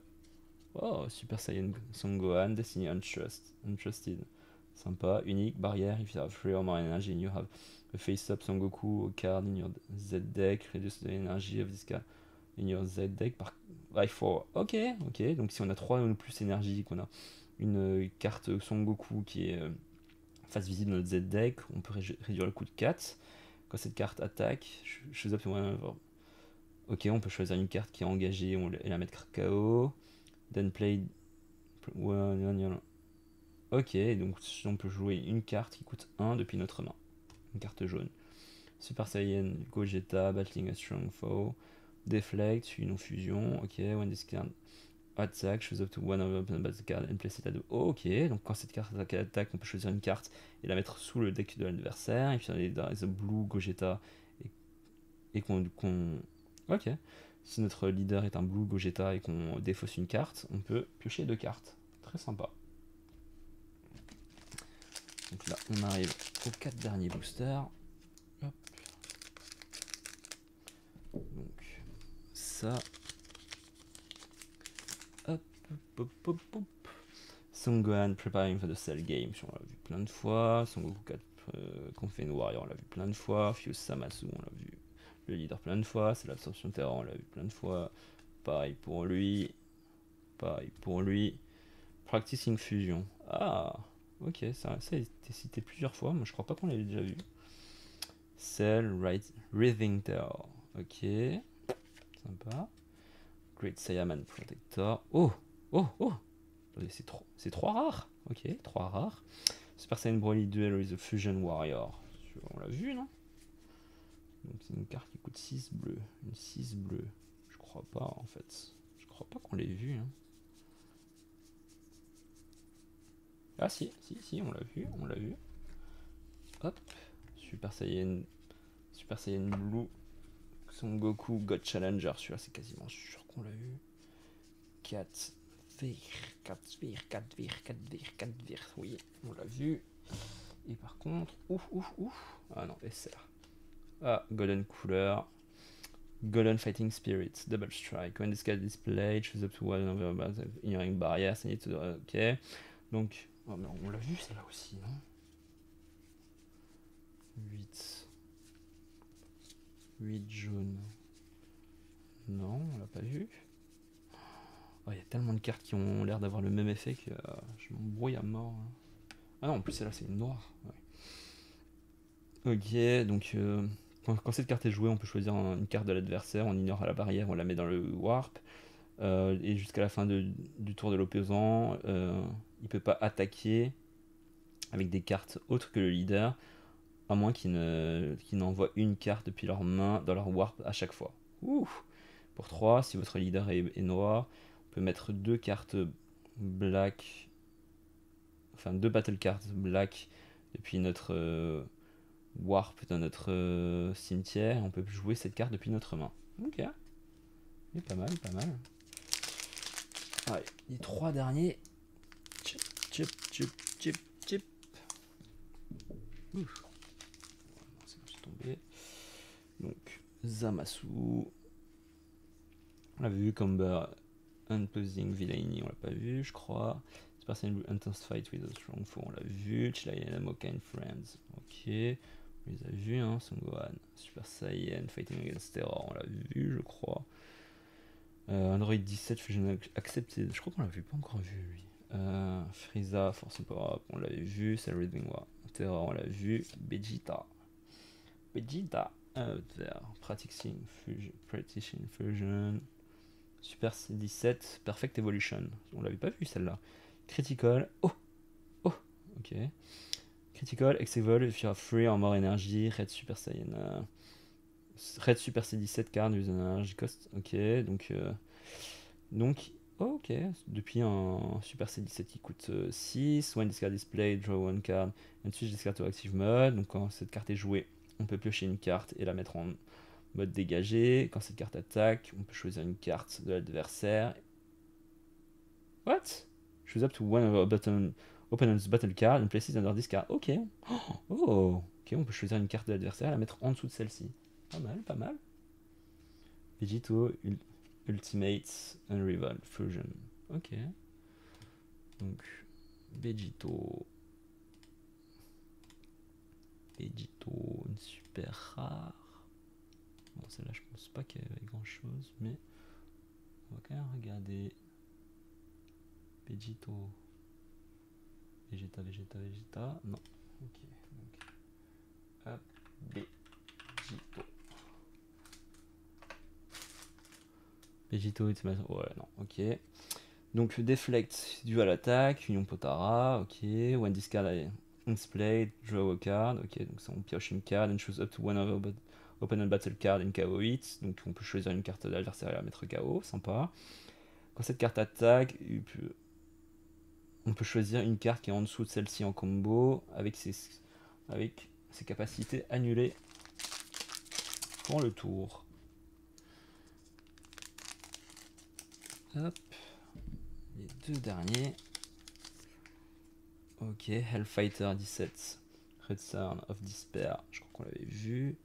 Oh, Super Saiyan Son Gohan, Destiny Untrusted. Sympa, unique, barrière, if you have 3 or more energy and you have a face-up Son Goku card in your Z deck, reduce the energy of this card in your Z deck by 4. Ok, donc si on a 3 ou plus énergie, qu'on a une carte Son Goku qui est face visible dans notre Z deck, on peut réduire le coût de 4. Quand cette carte attaque, je up ok, on peut choisir une carte qui est engagée et la mettre KO. Then play. Ok, donc on peut jouer une carte qui coûte 1 depuis notre main. Une carte jaune. Super Saiyan Gogeta, Battling a Strong Foe. Deflect, une fusion. Ok, when this card attack, choose up to one of the battle card and place it at 2. Ok, donc quand cette carte attaque, on peut choisir une carte et la mettre sous le deck de l'adversaire. Et puis on est dans the blue Gogeta et qu'on. Ok. Si notre leader est un Blue Gogeta et qu'on défausse une carte, on peut piocher 2 cartes. Très sympa. Donc là, on arrive aux 4 derniers boosters. Hop. Donc, ça. Hop, hop, hop, hop. Son Gohan Preparing for the Cell Game, on l'a vu plein de fois. Son Goku 4 Confin Warrior, on l'a vu plein de fois. Fuse Zamasu, on l'a vu le leader plein de fois. C'est l'absorption terror, on l'a vu plein de fois. Pareil pour lui. Practicing Fusion. Ah, ok, ça a été cité plusieurs fois. Moi, je crois pas qu'on l'ait déjà vu. Cell Writhing Terror. Ok, sympa. Great Saiyaman Protector. Oh. C'est 3 rares. Ok, 3 rares. Super Saiyan Broly Duel with the Fusion Warrior. On l'a vu, non? Donc c'est une carte qui coûte 6 bleus. Une 6 bleue. Je crois pas, en fait. Je crois pas qu'on l'ait vu, hein. Ah si, on l'a vu. Hop. Super Saiyan Blue. Son Goku God Challenger. Celui-là, c'est quasiment sûr qu'on l'a vu. 4 vir. Oui, on l'a vu. Et par contre, ouf. Ah non, SR. Ah, Golden Cooler. Golden Fighting Spirit. Double Strike. When this card is played, choose up to one of the ignoring barriers. Ok. Donc, oh, mais on l'a vu celle-là aussi, non? 8 jaune. Non, on l'a pas vu. Oh, y a tellement de cartes qui ont l'air d'avoir le même effet que je m'embrouille à mort. Hein. Ah non, en plus celle-là c'est une noire. Ouais. Ok, donc quand cette carte est jouée, on peut choisir une carte de l'adversaire, on ignore à la barrière, on la met dans le warp. Et jusqu'à la fin du tour de l'opposant, il peut pas attaquer avec des cartes autres que le leader, à moins qu'ils n'envoient une carte depuis leur main dans leur warp à chaque fois. Ouh. Pour 3, si votre leader est noir, on peut mettre 2 cartes black, enfin 2 battle cards black depuis notre warp dans notre cimetière. On peut jouer cette carte depuis notre main. Ok. Et pas mal. Allez, les 3 derniers. Chip. Ouf. C'est bon, c'est tombé. Donc, Zamasu. On l'avait vu comme Unposing Villainy, on l'a pas vu, je crois. Super Saiyan Intense Fight with a Strong Foe, on l'a vu. Chilai Moka and Friends, ok. On les a vus, hein. Son Gohan. Super Saiyan Fighting Against Terror, on l'a vu, je crois. Android 17 Fusion accepted. Je crois qu'on l'avait pas encore vu lui. Frieza, Force Power Up, on l'avait vu. Cell Reading War, Terror, on l'a vu. Vegeta. There. Practicing Fusion. Super C17, Perfect Evolution. On l'avait pas vu celle-là. Critical. Oh, ok. Critical, X-Evol, if you are free, Armor Energy, Red Super Saiyan. Red Super C17 card use an energy cost. Ok, donc ok. Depuis un Super C17 qui coûte 6. When this card is played, draw one card and switch this card to active mode. Donc quand cette carte est jouée, on peut piocher une carte et la mettre en mode dégagé. Quand cette carte attaque, on peut choisir une carte de l'adversaire. What? Choose up to one of our opponent's battle card and place it under this card. Ok. Oh, ok, on peut choisir une carte de l'adversaire et la mettre en dessous de celle-ci. Pas mal. Vegito, Ultimate, Unrival, Fusion. Ok. Donc, Vegito, une super rare. Bon, celle-là, je pense pas qu'il y avait grand-chose, mais on va quand même regarder. Vegito. Vegeta. Non. Ok. Donc, hop, Vegito, ouais, non, ok. Donc, Deflect, dû à l'attaque, Union Potara, ok. When this card is played, draw a card, ok. Donc, ça, on pioche une carte, and choose up to one of opponent battle card and KO it. Donc, on peut choisir une carte de l'adversaire et la mettre KO, sympa. Quand cette carte attaque, on peut choisir une carte qui est en dessous de celle-ci en combo, avec ses capacités annulées pour le tour. Hop. Les deux derniers. Ok, Hellfighter 17. Return of Despair, je crois qu'on l'avait vu.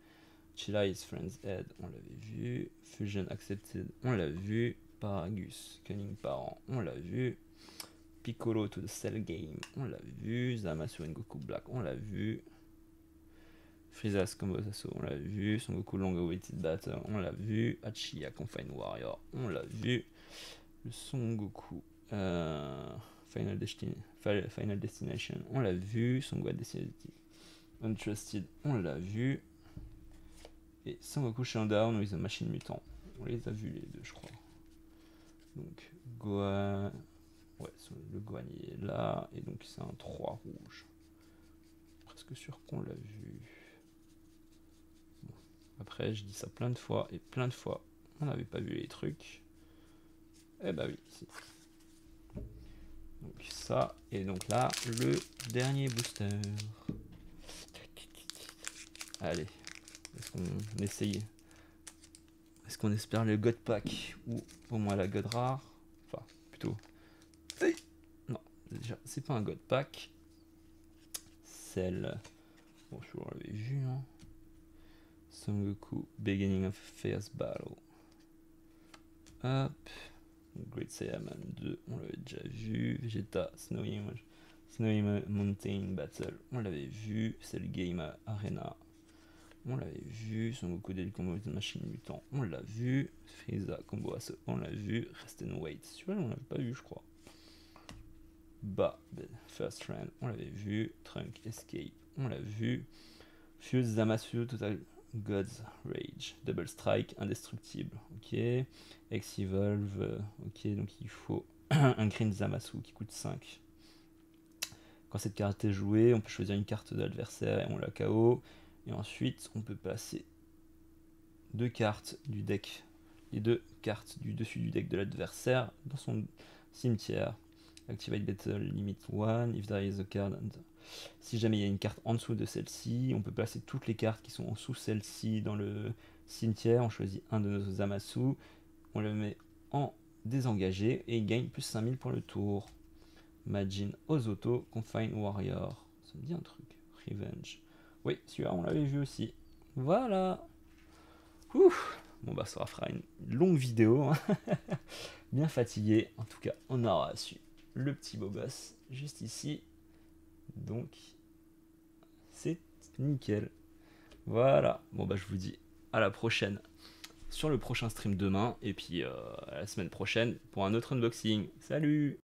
Chilla is Friend's Head, on l'avait vu. Fusion Accepted, on l'a vu. Paragus, Cunning Parent, on l'a vu. Piccolo to the Cell Game, on l'a vu. Zamasu Goku Black, on l'a vu. Frieza's Combo Sasso, on l'a vu. Son Goku Long Awaited Battle, on l'a vu. Hachiya Confined Warrior, on l'a vu. Le Son Goku Final Destination, on l'a vu. Son Goku Destination Untrusted, on l'a vu. Et Son Goku Showdown with the Machine Mutant, on les a vus les deux, je crois. Donc Gohan, ouais, le Gohan il est là, et donc c'est un 3 rouge. Presque sûr qu'on l'a vu. Bon. Après, je dis ça plein de fois, et plein de fois, on n'avait pas vu les trucs. Eh bah oui, si. Donc ça, et donc là, le dernier booster. Allez, est-ce qu'on essaye? Est-ce qu'on espère le God Pack ou au moins la God Rare? Enfin, plutôt. Non, déjà, c'est pas un God Pack. Celle. Bon, je l'avais vu, hein. Son Goku, Beginning of Fierce Battle. Hop. Great Saiyaman 2, on l'avait déjà vu. Vegeta, Snowy Mountain Battle, on l'avait vu. Cell Game Arena, on l'avait vu. Son Goku Daily Combo Machine Mutant, on l'a vu. Frieza Combo Asso, on l'a vu. Rest and Wait, celui-là on l'avait pas vu, je crois. First Run, on l'avait vu. Trunk Escape, on l'a vu. Fuse Zamasu Total God's Rage, Double Strike, Indestructible, ok. X-Evolve, ok, donc il faut un Green Zamasu qui coûte 5. Quand cette carte est jouée, on peut choisir une carte de l'adversaire et on la KO. Et ensuite, on peut passer deux cartes du deck, les deux cartes du dessus du deck de l'adversaire dans son cimetière. Activate Battle Limit 1, if there is a card. Si jamais il y a une carte en dessous de celle-ci, on peut placer toutes les cartes qui sont en dessous celle-ci dans le cimetière. On choisit un de nos Zamasu, on le met en désengagé et il gagne plus 5000 pour le tour. Majin Ozoto, Confine Warrior. Ça me dit un truc. Revenge. Oui, celui-là, on l'avait vu aussi. Voilà. Ouf. Bon, bah, ça fera une longue vidéo. Hein. Bien fatigué. En tout cas, on aura su le petit beau gosse juste ici. Donc, c'est nickel. Voilà. Bon, bah, je vous dis à la prochaine sur le prochain stream demain, et puis à la semaine prochaine pour un autre unboxing. Salut!